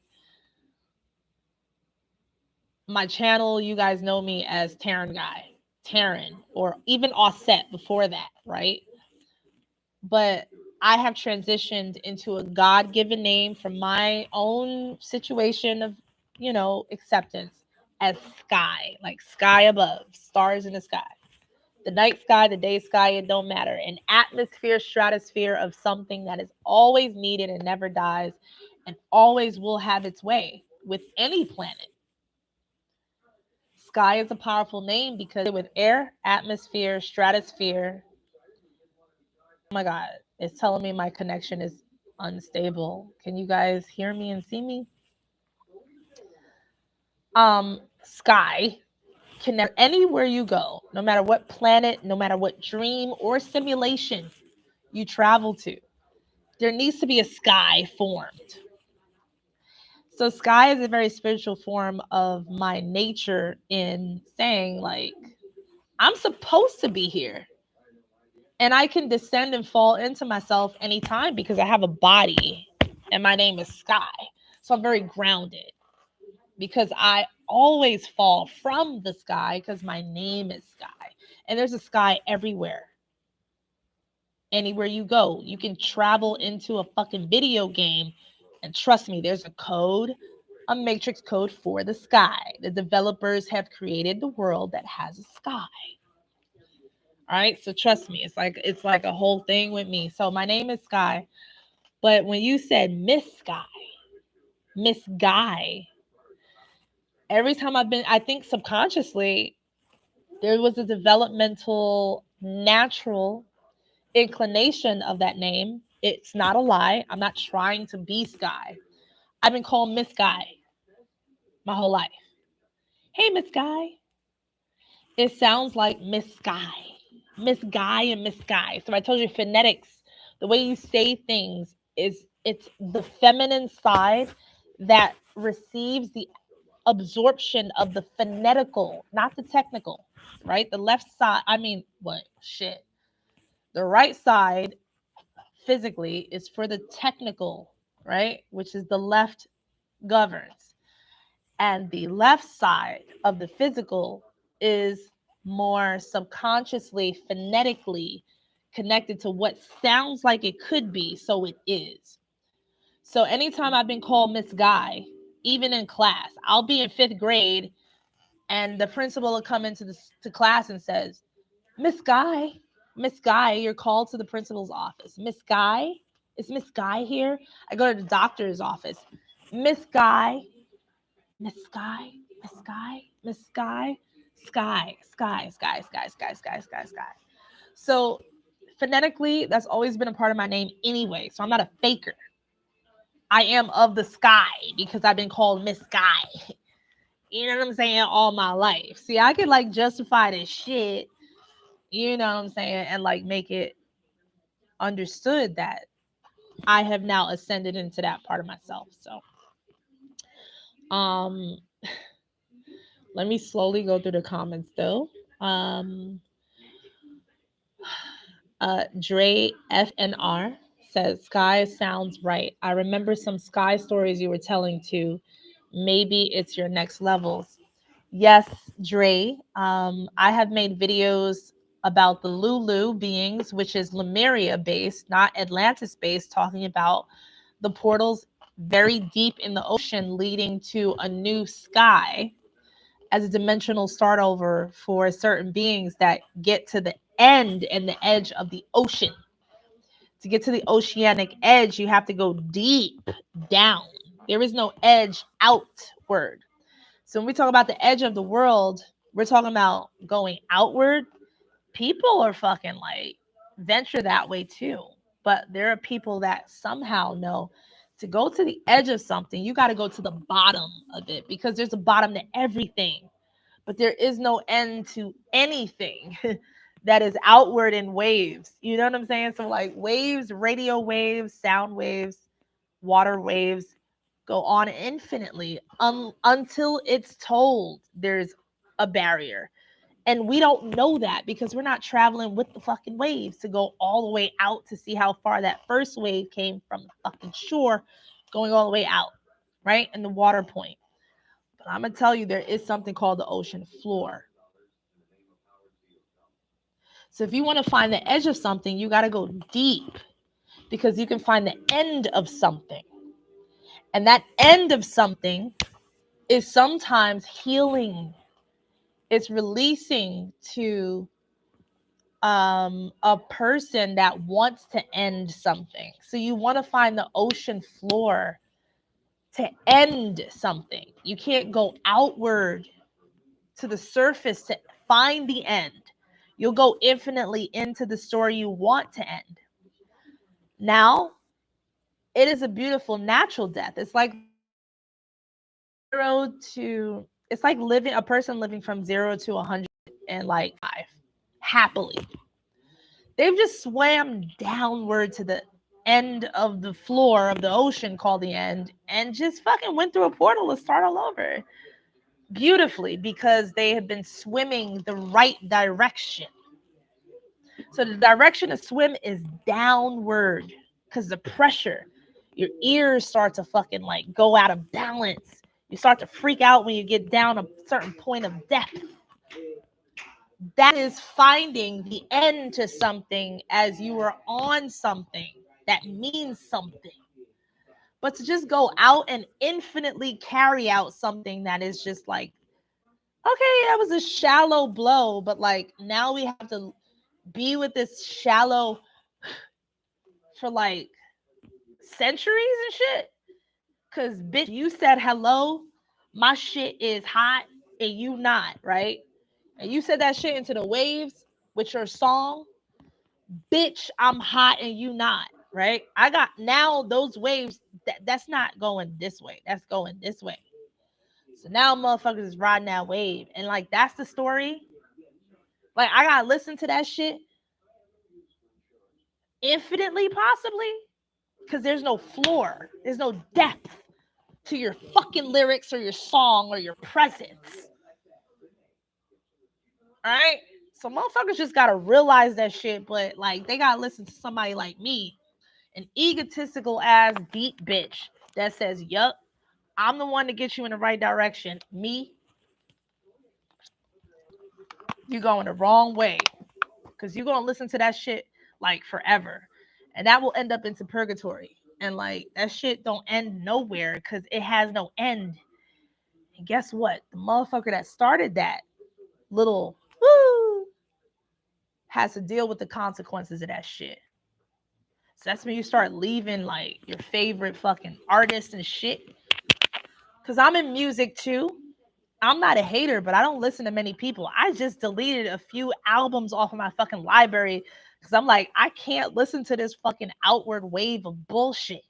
My channel, you guys know me as tarenguy, Taren, or even Offset before that, right? But I have transitioned into a God-given name from my own situation of, acceptance, as Sky, like sky above, stars in the sky. The night sky, the day sky, it don't matter. An atmosphere, stratosphere of something that is always needed and never dies and always will have its way with any planet. Sky is a powerful name because with air, atmosphere, stratosphere. Oh my God, it's telling me my connection is unstable. Can you guys hear me and see me? Sky can never, anywhere you go, no matter what planet, no matter what dream or simulation you travel to, there needs to be a sky formed. So sky is a very spiritual form of my nature in saying, like, I'm supposed to be here. And I can descend and fall into myself anytime because I have a body and my name is Sky. So I'm very grounded because I always fall from the sky because my name is Sky. And there's a sky everywhere. Anywhere you go, you can travel into a fucking video game. And trust me, there's a code, a matrix code for the sky. The developers have created the world that has a sky. All right, so trust me, it's like a whole thing with me. So my name is Sky, but when you said Miss Sky, Miss Guy, every time I think subconsciously there was a developmental, natural inclination of that name. It's not a lie. I'm not trying to be Sky. I've been called Miss Guy my whole life. Hey, Miss Guy. It sounds like Miss Sky. Miss Guy and Miss Sky. So I told you phonetics, the way you say things it's the feminine side that receives the absorption of the phonetical, not the technical, right? The left side, the right side physically is for the technical, right? Which is the left governs. And the left side of the physical is more subconsciously, phonetically connected to what sounds like it could be, so it is. So anytime I've been called Miss Guy, even in class, I'll be in 5th grade and the principal will come into the class and says, Miss Guy, you're called to the principal's office. Miss Guy, is Miss Guy here? I go to the doctor's office. Miss Guy, Miss Guy, Miss Guy, Miss Guy, Sky. So phonetically, that's always been a part of my name anyway. So I'm not a faker. I am of the sky because I've been called Miss Sky. You know what I'm saying? All my life. See, I could like justify this shit, you know what I'm saying, and like make it understood that I have now ascended into that part of myself. So um let me slowly go through the comments though. Um Dre FNR says sky sounds right. I remember some sky stories you were telling too. Maybe it's your next levels. Yes, Dre. I have made videos about the Lulu beings, which is Lemuria based, not Atlantis based, talking about the portals very deep in the ocean leading to a new sky as a dimensional start over for certain beings that get to the end and the edge of the ocean. To get to the oceanic edge, you have to go deep down. There is no edge outward. So when we talk about the edge of the world, we're talking about going outward. People are fucking like venture that way too. But there are people that somehow know to go to the edge of something, you got to go to the bottom of it because there's a bottom to everything. But there is no end to anything that is outward in waves. You know what I'm saying? So, like waves, radio waves, sound waves, water waves go on infinitely until it's told there's a barrier. And we don't know that because we're not traveling with the fucking waves to go all the way out to see how far that first wave came from the fucking shore, going all the way out, right? And the water point. But I'm going to tell you, there is something called the ocean floor. So if you want to find the edge of something, you got to go deep because you can find the end of something. And that end of something is sometimes healing. It's releasing to a person that wants to end something. So you want to find the ocean floor to end something. You can't go outward to the surface to find the end. You'll go infinitely into the story you want to end. Now, it is a beautiful natural death. It's like zero to it's like living a person living from 0 to 100 and like 5 happily. They've just swam downward to the end of the floor of the ocean called the end and just fucking went through a portal to start all over beautifully because they have been swimming the right direction. So the direction to swim is downward because the pressure, your ears start to fucking like go out of balance. You start to freak out when you get down a certain point of depth. That is finding the end to something as you are on something that means something. But to just go out and infinitely carry out something that is just like, okay, that was a shallow blow, but like now we have to be with this shallow for like centuries and shit. Cause bitch, you said hello, my shit is hot and you not, right? And you said that shit into the waves with your song, bitch, I'm hot and you not, right? I got now those waves that's not going this way. That's going this way. So now motherfuckers is riding that wave. And like that's the story. Like I gotta listen to that shit infinitely possibly. Cause there's no floor. There's no depth to your fucking lyrics or your song or your presence. All right. So motherfuckers just gotta realize that shit, but like they gotta listen to somebody like me, an egotistical ass deep bitch that says, "Yup, I'm the one to get you in the right direction." Me, you going the wrong way because you're gonna listen to that shit like forever, and that will end up into purgatory. And like that shit don't end nowhere because it has no end. And guess what? The motherfucker that started that little woo has to deal with the consequences of that shit. So that's when you start leaving like your favorite fucking artists and shit. Cause I'm in music too. I'm not a hater, but I don't listen to many people. I just deleted a few albums off of my fucking library because I'm like, I can't listen to this fucking outward wave of bullshit.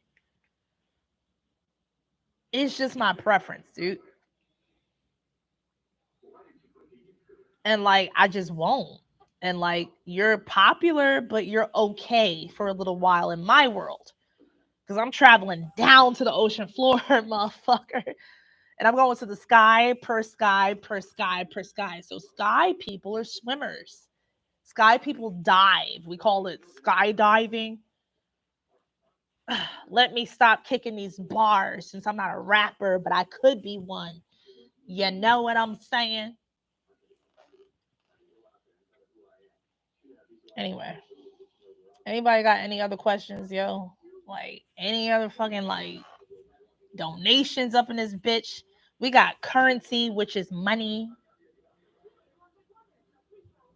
It's just my preference, dude. And like, I just won't. And like, you're popular, but you're okay for a little while in my world. because I'm traveling down to the ocean floor, motherfucker. And I'm going to the sky per sky per sky per sky. So sky people are swimmers. Sky people dive. We call it skydiving. Let me stop kicking these bars since I'm not a rapper, but I could be one. You know what I'm saying? Anyway, anybody got any other questions, yo? Like any other fucking like donations up in this bitch? We got currency, which is money.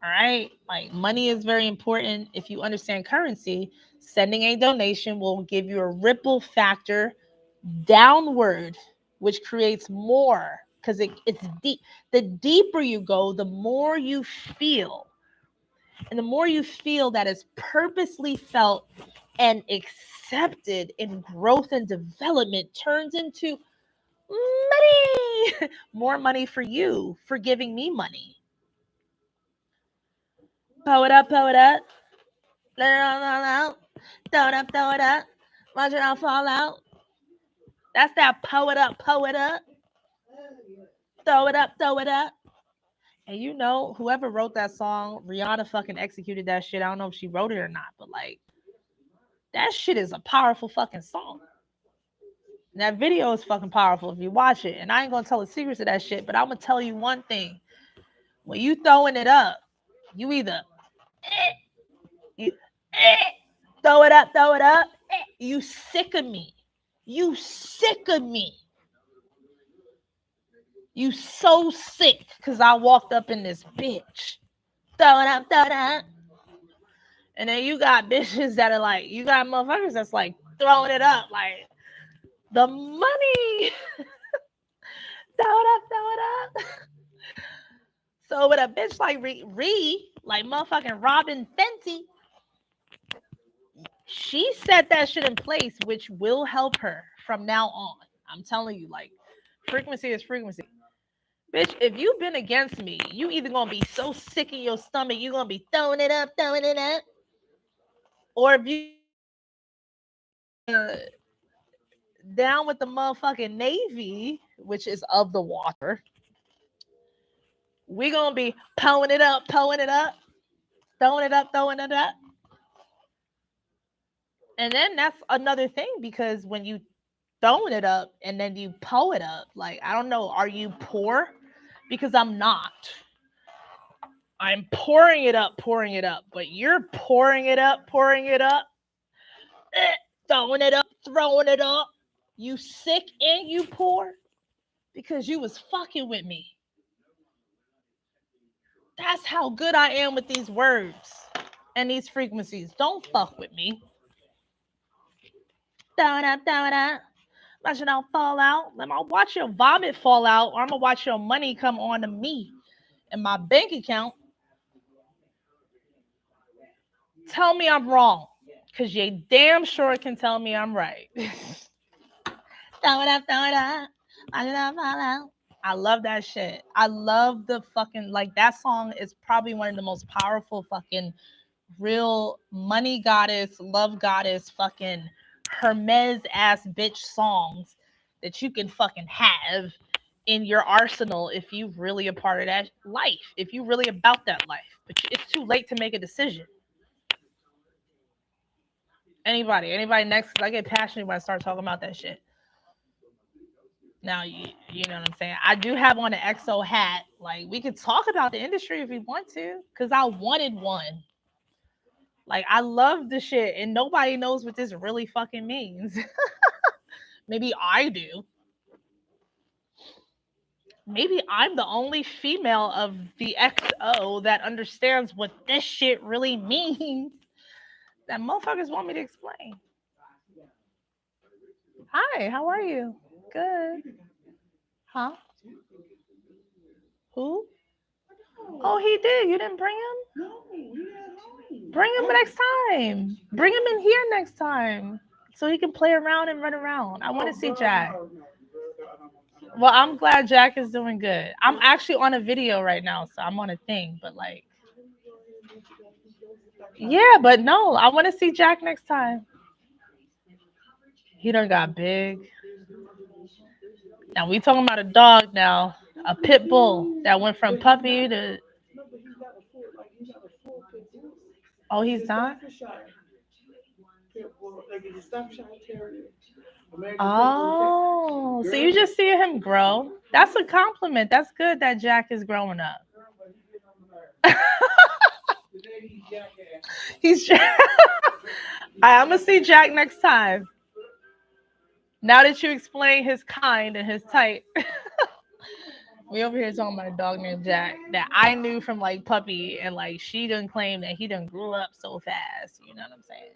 All right. Like money is very important. If you understand currency, sending a donation will give you a ripple factor downward, which creates more because it's deep. The deeper you go, the more you feel. And the more you feel that is purposely felt and accepted in growth and development turns into money. More money for you for giving me money. Pull it up, pull it up. Let it all out. Throw it up, throw it up. Watch it all fall out. That's that pull it up, pull it up. Throw it up, throw it up. And you know, whoever wrote that song, Rihanna fucking executed that shit. I don't know if she wrote it or not, but like, that shit is a powerful fucking song. And that video is fucking powerful if you watch it. And I ain't gonna tell the secrets of that shit, but I'm gonna tell you one thing. When you throwing it up, you either you throw it up, throw it up. You sick of me. You sick of me. You so sick because I walked up in this bitch. Throw it up, throw it up. And then you got bitches that are like, you got motherfuckers that's like throwing it up, like the money. Throw it up, throw it up. So with a bitch like like motherfucking Robin Fenty, she set that shit in place, which will help her from now on. I'm telling you, like, frequency is frequency. Bitch, if you've been against me, you either gonna be so sick in your stomach, you're gonna be throwing it up, or if you down with the motherfucking Navy, which is of the water, we gonna be pulling it up, throwing it up, throwing it up. And then that's another thing because when you throwing it up and then you pull it up, like, I don't know, are you poor? Because I'm not. I'm pouring it up, but you're pouring it up, throwing it up. You sick and you poor because you was fucking with me. That's how good I am with these words and these frequencies. Don't fuck with me. Throw it up. Watch it all fall out. I'm gonna watch your vomit fall out, or I'm gonna watch your money come on to me in my bank account. Tell me I'm wrong, because you damn sure can tell me I'm right. Throw it up. Watch it all fall out. I love that shit. I love the fucking, like, that song is probably one of the most powerful fucking real money goddess, love goddess, fucking Hermes ass bitch songs that you can fucking have in your arsenal if you really a part of that life, if you really about that life. But it's too late to make a decision. Anybody next? Cause I get passionate when I start talking about that shit. Now you know what I'm saying. I do have on an EXO hat. Like, we could talk about the industry if we want to, cause I wanted one. Like, I love the shit, and nobody knows what this really fucking means. Maybe I do. Maybe I'm the only female of the XO that understands what this shit really means. That motherfuckers want me to explain. Hi, how are you? Good. Huh? Who? Oh, he did. You didn't bring him? Bring him next time. Bring him in here next time so he can play around and run around. I want to see Jack. Well, I'm glad Jack is doing good. I'm actually on a video right now, so I'm on a thing, but like, yeah, but no, I want to see Jack next time. He done got big. Now we talking about a dog now, a pit bull that went from puppy to. Oh, he's not. Oh, so you just see him grow. That's a compliment. That's good that Jack is growing up. He's Jack. I'm gonna see Jack next time. Now that you explain his kind and his type, we over here talking about a dog named Jack that I knew from like puppy, and like she done claim that he done grew up so fast. You know what I'm saying?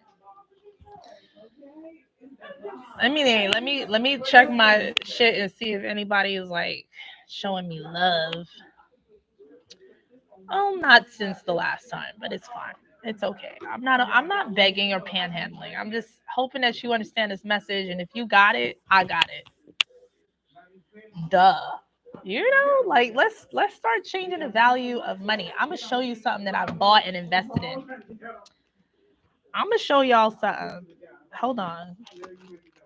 Let me check my shit and see if anybody is like showing me love. Oh, not since the last time, but it's fine. It's okay. I'm not begging or panhandling. I'm just hoping that you understand this message, and if you got it, I got it. Duh. You know, like let's start changing the value of money. I'm gonna show you something that I bought and invested in. I'm gonna show y'all something. Hold on.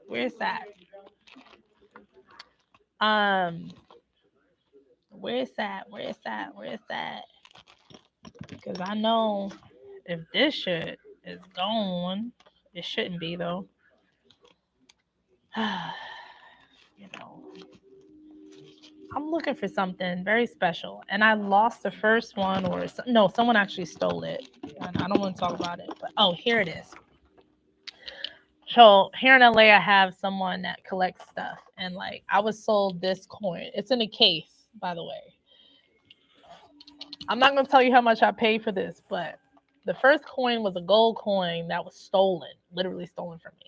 Where's that? Um, where's that? Where's that? Where's that? Because I know if this shit is gone, it shouldn't be though. You know, I'm looking for something very special, and I lost the first one, or no, someone actually stole it, and I don't want to talk about it. But oh, here it is. So here in LA, I have someone that collects stuff, and like I was sold this coin. It's in a case, by the way. I'm not gonna tell you how much I paid for this, but the first coin was a gold coin that was stolen, literally stolen from me.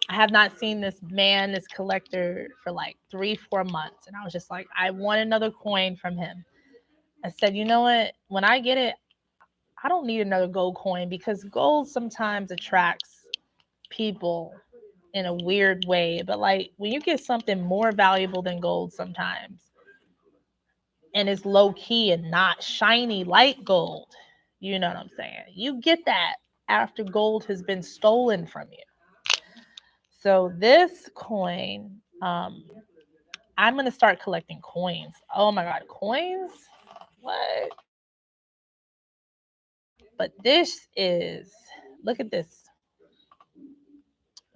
I have not seen this man, this collector, for like 3-4 months, and I was just like, I want another coin from him. I said, you know what? When I get it, I don't need another gold coin because gold sometimes attracts people in a weird way. But like when you get something more valuable than gold sometimes, and it's low key and not shiny like gold, you know what I'm saying? You get that after gold has been stolen from you. So this coin, I'm gonna start collecting coins. Oh my god, coins? What? But this is, look at this.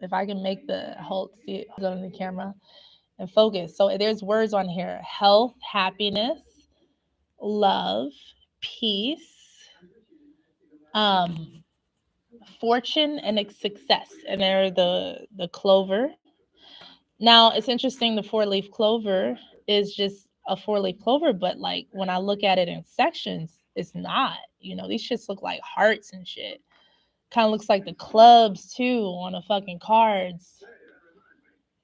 If I can make the hold, see it on the camera and focus. So there's words on here: health, happiness, love, peace, um, fortune, and success. And there the clover. Now it's interesting. The 4-leaf clover is just a 4-leaf clover, but like when I look at it in sections, it's not. You know, these shits look like hearts and shit. Kind of looks like the clubs too on the fucking cards.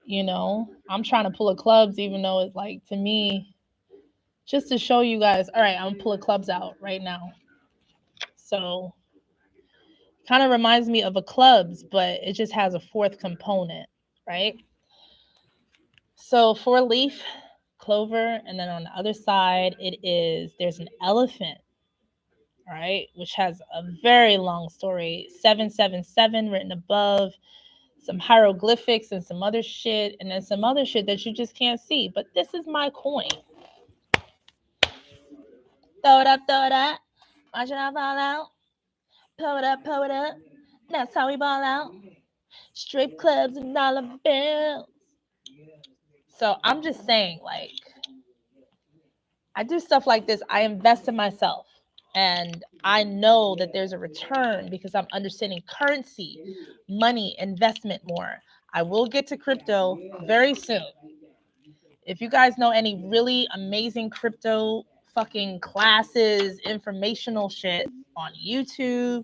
You know, I'm trying to pull a clubs, even though it's like to me, just to show you guys. All right, I'm gonna pull a clubs out right now. So, kind of reminds me of a clubs, but it just has a fourth component, right? So 4-leaf clover, and then on the other side, there's an elephant, right, which has a very long story. 777 written above, some hieroglyphics and some other shit, and then some other shit that you just can't see. But this is my coin. Throw it up, throw it up. Watch it all fall out. Pull it up, pull it up. That's how we ball out. Strip clubs and dollar bills. So I'm just saying, like, I do stuff like this. I invest in myself. And I know that there's a return because I'm understanding currency, money, investment more. I will get to crypto very soon. If you guys know any really amazing crypto fucking classes, informational shit on YouTube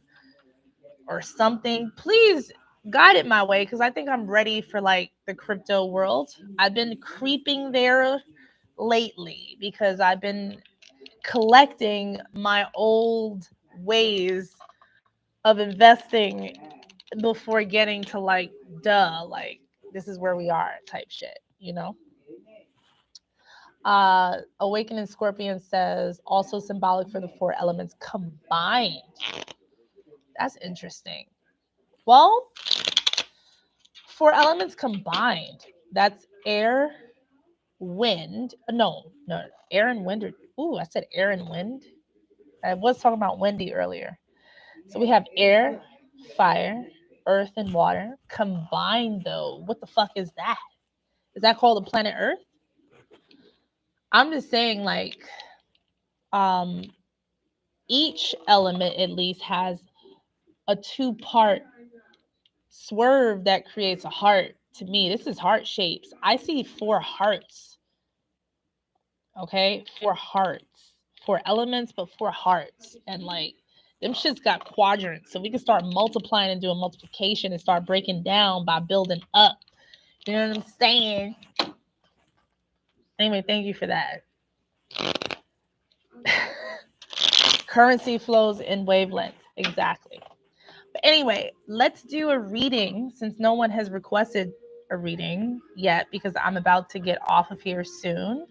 or something, please guide it my way because I think I'm ready for like the crypto world. I've been creeping there lately because I've been collecting my old ways of investing before getting to like, duh, like this is where we are type shit, you know? Awakening Scorpion says also symbolic for the 4 elements combined. That's interesting. Well, 4 elements combined. That's air, wind. No, air and wind. I said air and wind. I was talking about Wendy earlier. So we have air, fire, earth, and water combined. Though, what the fuck is that? Is that called the planet Earth? I'm just saying, like, each element at least has a 2-part swerve that creates a heart. To me, this is heart shapes. I see 4 hearts. Okay, 4 hearts, 4 elements, but 4 hearts, and like them shits got quadrants, so we can start multiplying and doing multiplication and start breaking down by building up. You know what I'm saying? Anyway, thank you for that. Currency flows in wavelengths. Exactly. But anyway, let's do a reading since no one has requested a reading yet because I'm about to get off of here soon.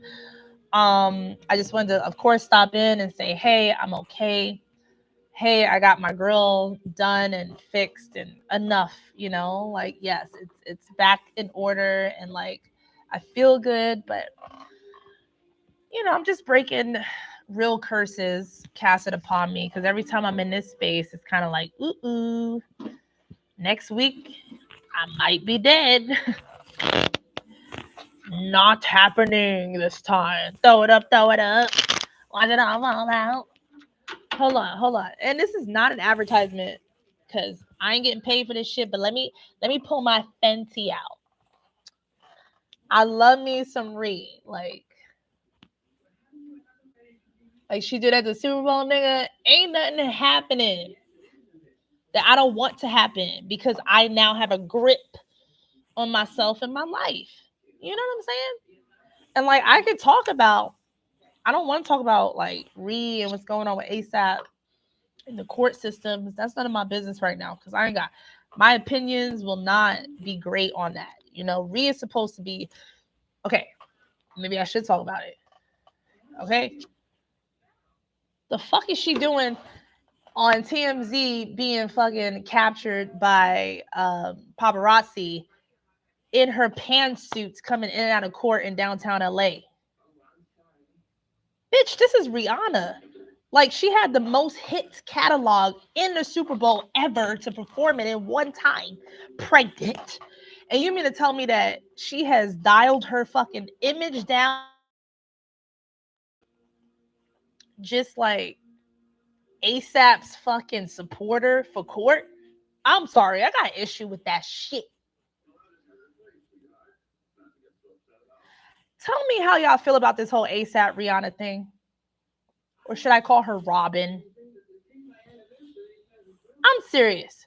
I just wanted to, of course, stop in and say, hey, I'm okay. Hey, I got my grill done and fixed and enough, like, yes, it's back in order and like I feel good, but I'm just breaking real curses casted upon me because every time I'm in this space, it's kind of like, ooh, next week I might be dead. Not happening this time. Throw it up. Watch it all fall out. Hold on. And this is not an advertisement because I ain't getting paid for this shit, but let me pull my Fenty out. I love me some Ree. Like she did at the Super Bowl, nigga. Ain't nothing happening that I don't want to happen because I now have a grip on myself and my life. You know what I'm saying? And like I could talk about, I don't want to talk about like Ree and what's going on with ASAP in the court systems. That's none of my business right now because I ain't got, my opinions will not be great on that. Ree is supposed to be, okay, maybe I should talk about it. Okay. The fuck is she doing on TMZ being fucking captured by paparazzi in her pantsuits coming in and out of court in downtown LA? Bitch, this is Rihanna. Like, she had the most hits catalog in the Super Bowl ever to perform it in one time, pregnant. And you mean to tell me that she has dialed her fucking image down just like ASAP's fucking supporter for court? I'm sorry, I got an issue with that shit. Tell me how y'all feel about this whole ASAP Rihanna thing. Or should I call her Robin? I'm serious.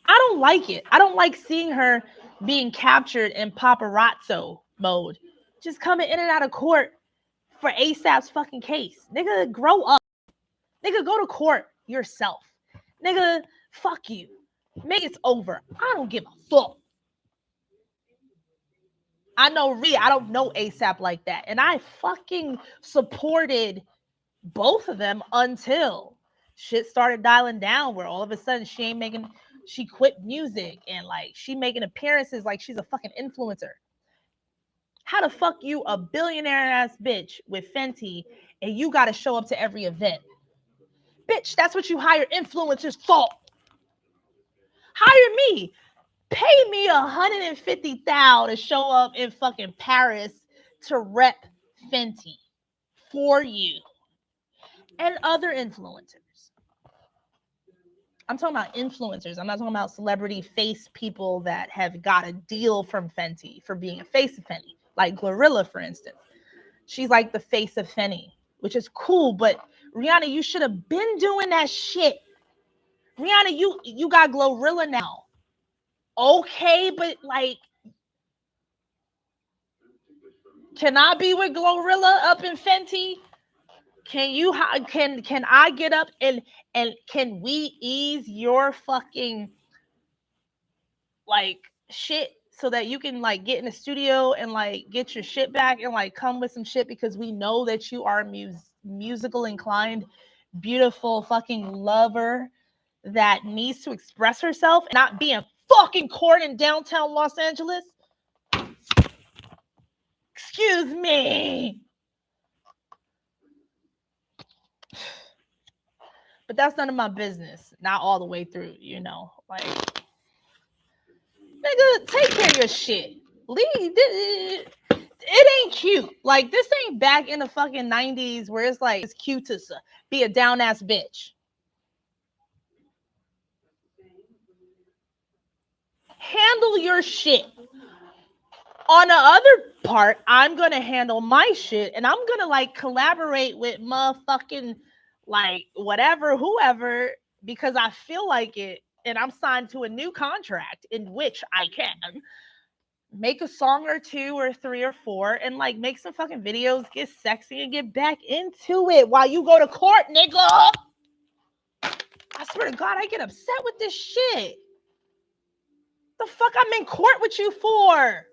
I don't like it. I don't like seeing her being captured in paparazzo mode. Just coming in and out of court for ASAP's fucking case. Nigga, grow up. Nigga, go to court yourself. Nigga, fuck you. Make it's over. I don't give a fuck. I know Rhea. I don't know ASAP like that. And I fucking supported both of them until shit started dialing down where all of a sudden she quit music and like she making appearances like she's a fucking influencer. How the fuck you a billionaire ass bitch with Fenty and you got to show up to every event? Bitch, that's what you hire influencers for. Hire me. Pay me $150,000 to show up in fucking Paris to rep Fenty for you and other influencers. I'm talking about influencers. I'm not talking about celebrity face people that have got a deal from Fenty for being a face of Fenty. Like Glorilla, for instance. She's like the face of Fenty, which is cool. But Rihanna, you should have been doing that shit. Rihanna, you got Glorilla now. Okay, but like, can I be with Glorilla up in Fenty? Can I get up and can we ease your fucking like shit so that you can like get in the studio and like get your shit back and like come with some shit because we know that you are musical inclined, beautiful fucking lover that needs to express herself and not being fucking court in downtown Los Angeles? Excuse me. But that's none of my business. Not all the way through, you know. Like, nigga, take care of your shit. Leave. It ain't cute. Like, this ain't back in the fucking 90s where it's like, it's cute to be a down ass bitch. Handle your shit. On the other part, I'm going to handle my shit and I'm going to like collaborate with motherfucking like whatever, whoever, because I feel like it. And I'm signed to a new contract in which I can make a song or two or three or four and like make some fucking videos, get sexy and get back into it while you go to court, nigga. I swear to God, I get upset with this shit. The fuck I'm in court with you for?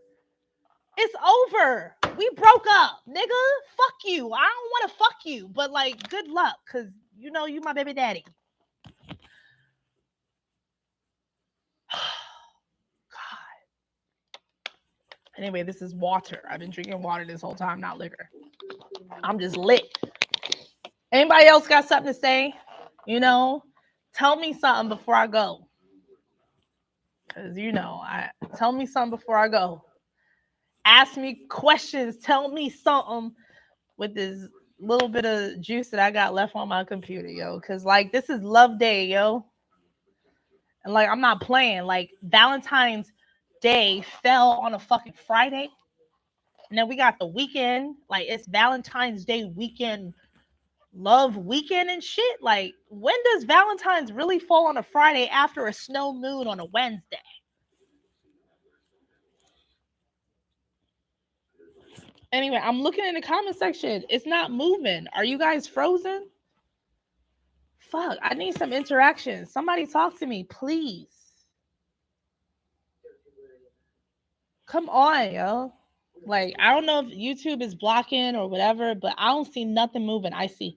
It's over. We broke up, nigga. Fuck you. I don't want to fuck you, but like, good luck, cause you know you my baby daddy. God. Anyway, this is water. I've been drinking water this whole time, not liquor. I'm just lit. Anybody else got something to say? You know, tell me something before I go. Cause you know, tell me something before I go. Ask me questions. Tell me something with this little bit of juice that I got left on my computer, yo. Cause like this is love day, yo. And like I'm not playing. Like Valentine's Day fell on a fucking Friday. And then we got the weekend. Like it's Valentine's Day weekend, love weekend and shit. Like when does Valentine's really fall on a Friday after a snow moon on a Wednesday? Anyway, I'm looking in the comment section. It's not moving. Are you guys frozen? Fuck, I need some interaction. Somebody talk to me, please. Come on, yo. Like, I don't know if YouTube is blocking or whatever, but I don't see nothing moving. I see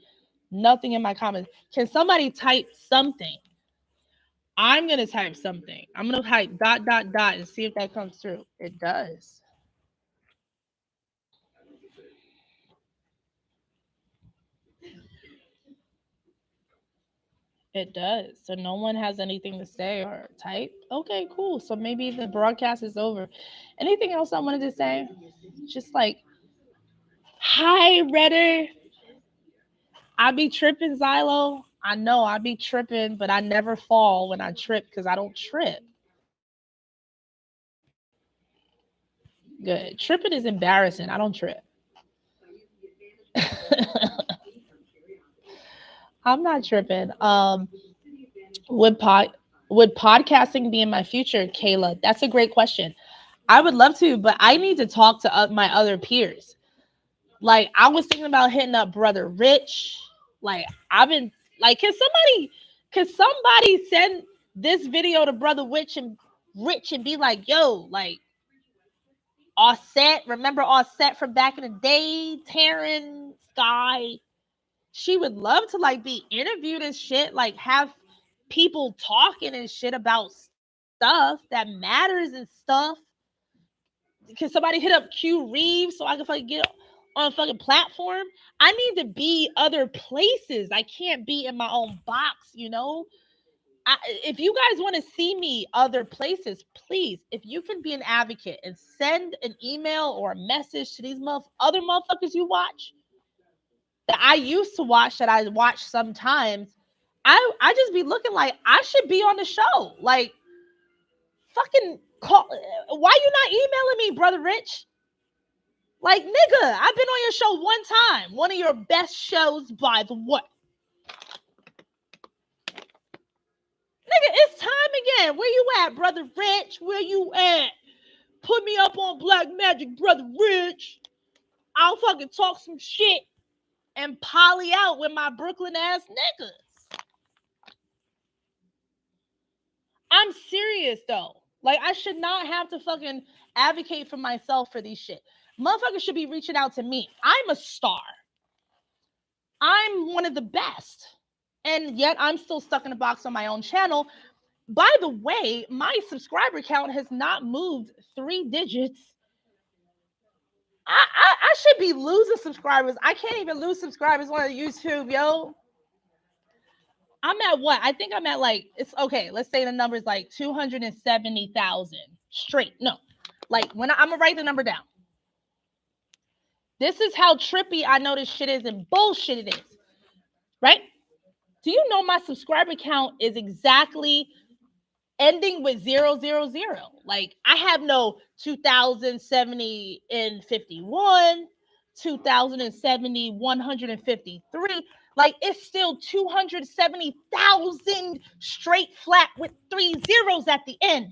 nothing in my comments. Can somebody type something? I'm going to type something. I'm going to type ... and see if that comes through. It does. It does. So no one has anything to say or type. Okay, cool. So maybe the broadcast is over. Anything else I wanted to say? Just like, hi, Redder. I be tripping, Xylo. I know I be tripping, but I never fall when I trip because I don't trip. Good. Tripping is embarrassing. I don't trip. I'm not tripping. Would podcasting be in my future, Kayla? That's a great question. I would love to, but I need to talk to my other peers. Like I was thinking about hitting up Brother Rich. Like I've been like, can somebody send this video to Brother Rich and be like, yo, like Offset, remember Offset from back in the day, Taryn, Sky. She would love to like be interviewed and shit, like have people talking and shit about stuff that matters and stuff. Can somebody hit up Q Reeves so I can fucking get on a fucking platform? I need to be other places. I can't be in my own box, you know? If you guys want to see me other places, please, if you can be an advocate and send an email or a message to these other motherfuckers you watch that I used to watch, that I watch sometimes, I just be looking like I should be on the show. Like, fucking call. Why you not emailing me, Brother Rich? Like, nigga, I've been on your show one time. One of your best shows, by the way. Nigga, it's time again. Where you at, Brother Rich? Where you at? Put me up on Black Magic, Brother Rich. I'll fucking talk some shit and poly out with my Brooklyn ass niggas. I'm serious though. Like, I should not have to fucking advocate for myself for these shit. Motherfuckers should be reaching out to me. I'm a star. I'm one of the best. And yet I'm still stuck in a box on my own channel By the way, my subscriber count has not moved 3 digits. I should be losing subscribers. I can't even lose subscribers on YouTube, yo. I'm at what? I think I'm at like, it's okay. Let's say the number's like 270,000 straight. No, like when I'm gonna write the number down. This is how trippy I know this shit is and bullshit it is, right? Do you know my subscriber count is exactly ending with 000? Like I have no 2070 and 51, 2070, 153. Like it's still 270,000 straight flat with 3 zeros at the end.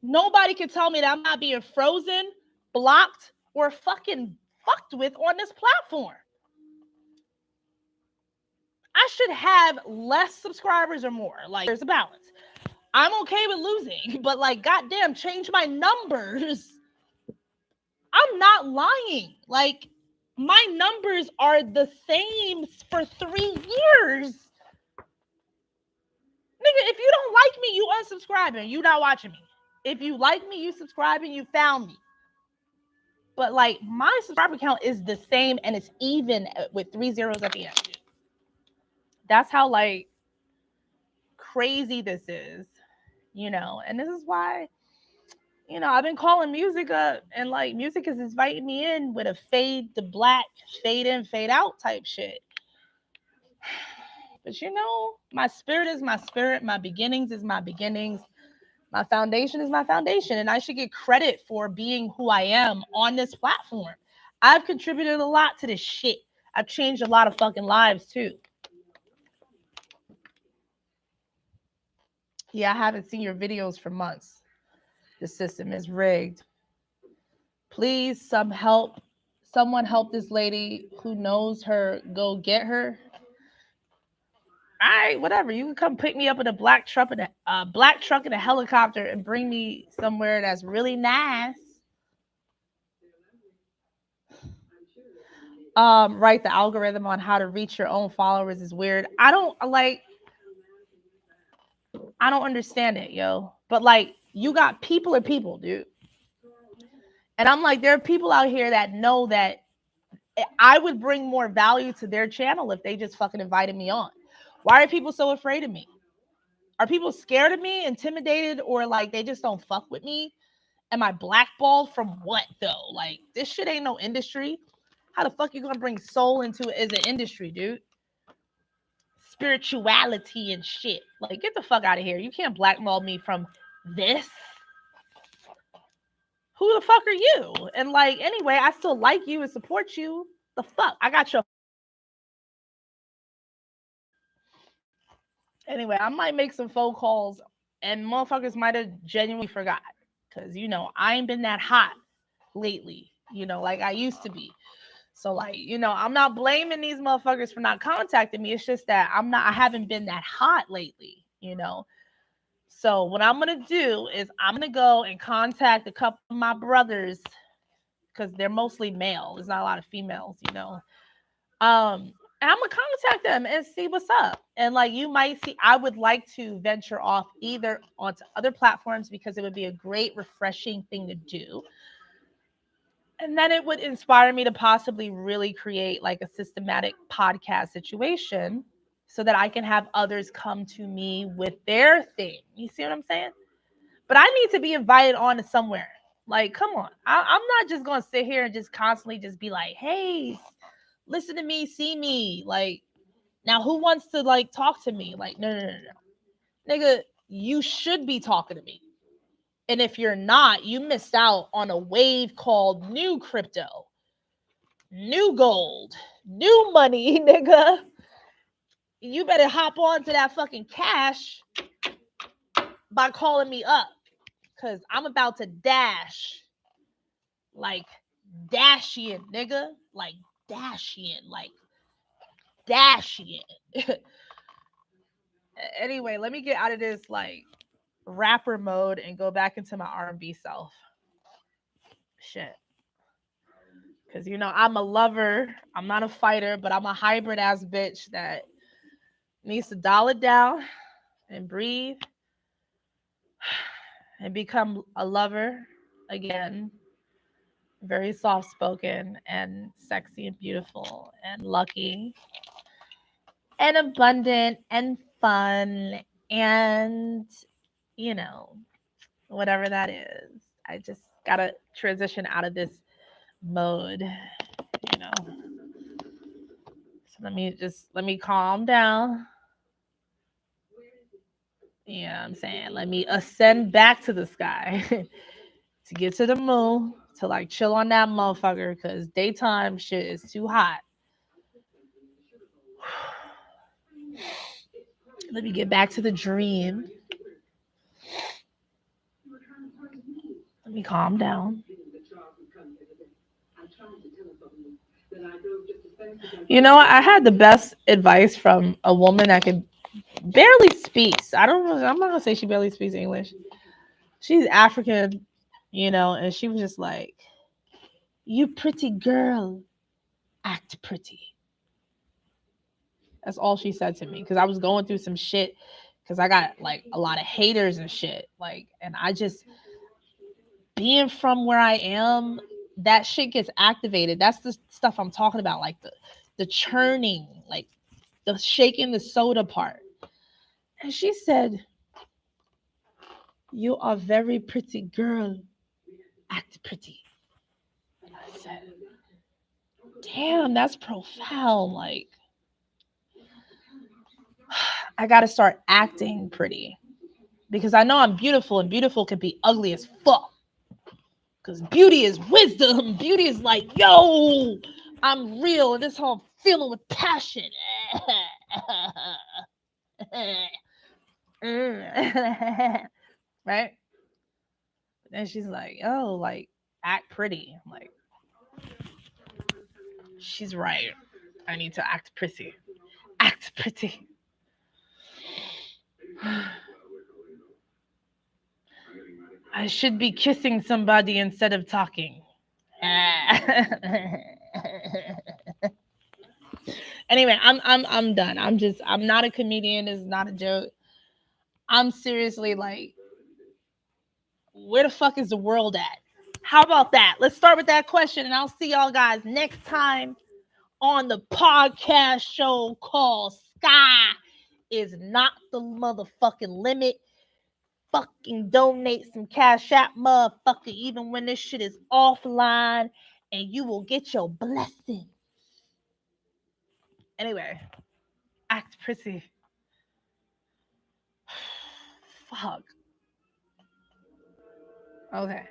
Nobody can tell me that I'm not being frozen, blocked, or fucking fucked with on this platform. I should have less subscribers or more. Like there's a balance. I'm okay with losing, but like goddamn, change my numbers. I'm not lying. Like my numbers are the same for 3 years. Nigga, if you don't like me, you unsubscribing. You not watching me. If you like me, you subscribing, you found me. But like my subscriber count is the same and it's even with 3 zeros at the end. That's how like crazy this is, you know. And this is why, you know, I've been calling music up, and like music is inviting me in with a fade to black, fade in, fade out type shit. But you know, my spirit is my spirit, my beginnings is my beginnings, my foundation is my foundation, and I should get credit for being who I am on this platform. I've contributed a lot to this shit. I've changed a lot of fucking lives too. Yeah, I haven't seen your videos for months. The system is rigged. Please, someone help this lady who knows her. Go get her. All right, whatever. You can come pick me up in a black truck and a helicopter and bring me somewhere that's really nice. Write the algorithm on how to reach your own followers is weird. I don't understand it, yo. But like, you got people are people, dude. And I'm like, there are people out here that know that I would bring more value to their channel if they just fucking invited me on. Why are people so afraid of me? Are people scared of me, intimidated, or like they just don't fuck with me? Am I blackballed from what though? Like this shit ain't no industry. How the fuck you gonna bring soul into it as an industry, dude? Spirituality and shit. Like get the fuck out of here. You can't blackball me from this. Who the fuck are you? And like anyway, I still like you and support you. The fuck? I got your anyway, I might make some phone calls and motherfuckers might have genuinely forgot. Cause you know, I ain't been that hot lately, you know, like I used to be. So like, you know, I'm not blaming these motherfuckers for not contacting me. It's just that I haven't been that hot lately, you know. So what I'm gonna do is I'm gonna go and contact a couple of my brothers because they're mostly male. There's not a lot of females, you know. And I'm gonna contact them and see what's up. And like you might see, I would like to venture off either onto other platforms because it would be a great, refreshing thing to do. And then it would inspire me to possibly really create like a systematic podcast situation so that I can have others come to me with their thing. You see what I'm saying? But I need to be invited on to somewhere. Like, come on. I'm not just going to sit here and just constantly just be like, hey, listen to me, see me. Like, now who wants to like talk to me? Like, no. Nigga, you should be talking to me. And if you're not, you missed out on a wave called new crypto, new gold, new money, nigga. You better hop on to that fucking cash by calling me up. Cause I'm about to dash. Like Dashian, nigga. Like Dashian. Like Dashian. Anyway, let me get out of this like rapper mode and go back into my R&B self. Shit. Because, you know, I'm a lover. I'm not a fighter, but I'm a hybrid ass bitch that needs to dial it down and breathe and become a lover again. Very soft spoken and sexy and beautiful and lucky and abundant and fun and, you know, whatever that is. I just gotta transition out of this mode, you know. So let me calm down. Yeah, I'm saying let me ascend back to the sky to get to the moon to like chill on that motherfucker because daytime shit is too hot. Let me get back to the dream. Let me calm down. You know, I had the best advice from a woman that could barely speaks. I'm not gonna say she barely speaks English. She's African, you know, and she was just like, "You pretty girl, act pretty." That's all she said to me because I was going through some shit because I got like a lot of haters and shit. Like, and I just being from where I am, that shit gets activated. That's the stuff I'm talking about, like the churning, like the shaking the soda part. And she said, "You are very pretty girl. Act pretty." And I said, "Damn, that's profound. Like, I got to start acting pretty because I know I'm beautiful and beautiful can be ugly as fuck. Because beauty is wisdom. Beauty is like, yo, I'm real and this whole feeling with passion." Right? And she's like, "Oh, like, act pretty." I'm like, she's right. I need to act pretty. Act pretty. I should be kissing somebody instead of talking. Anyway, I'm done. I'm not a comedian. It's not a joke. I'm seriously like, where the fuck is the world at? How about that? Let's start with that question, and I'll see y'all guys next time on the podcast show called Sky is Not the Motherfucking Limit. Fucking donate some cash app, motherfucker, even when this shit is offline, and you will get your blessing. Anyway, act pretty. Fuck. Okay.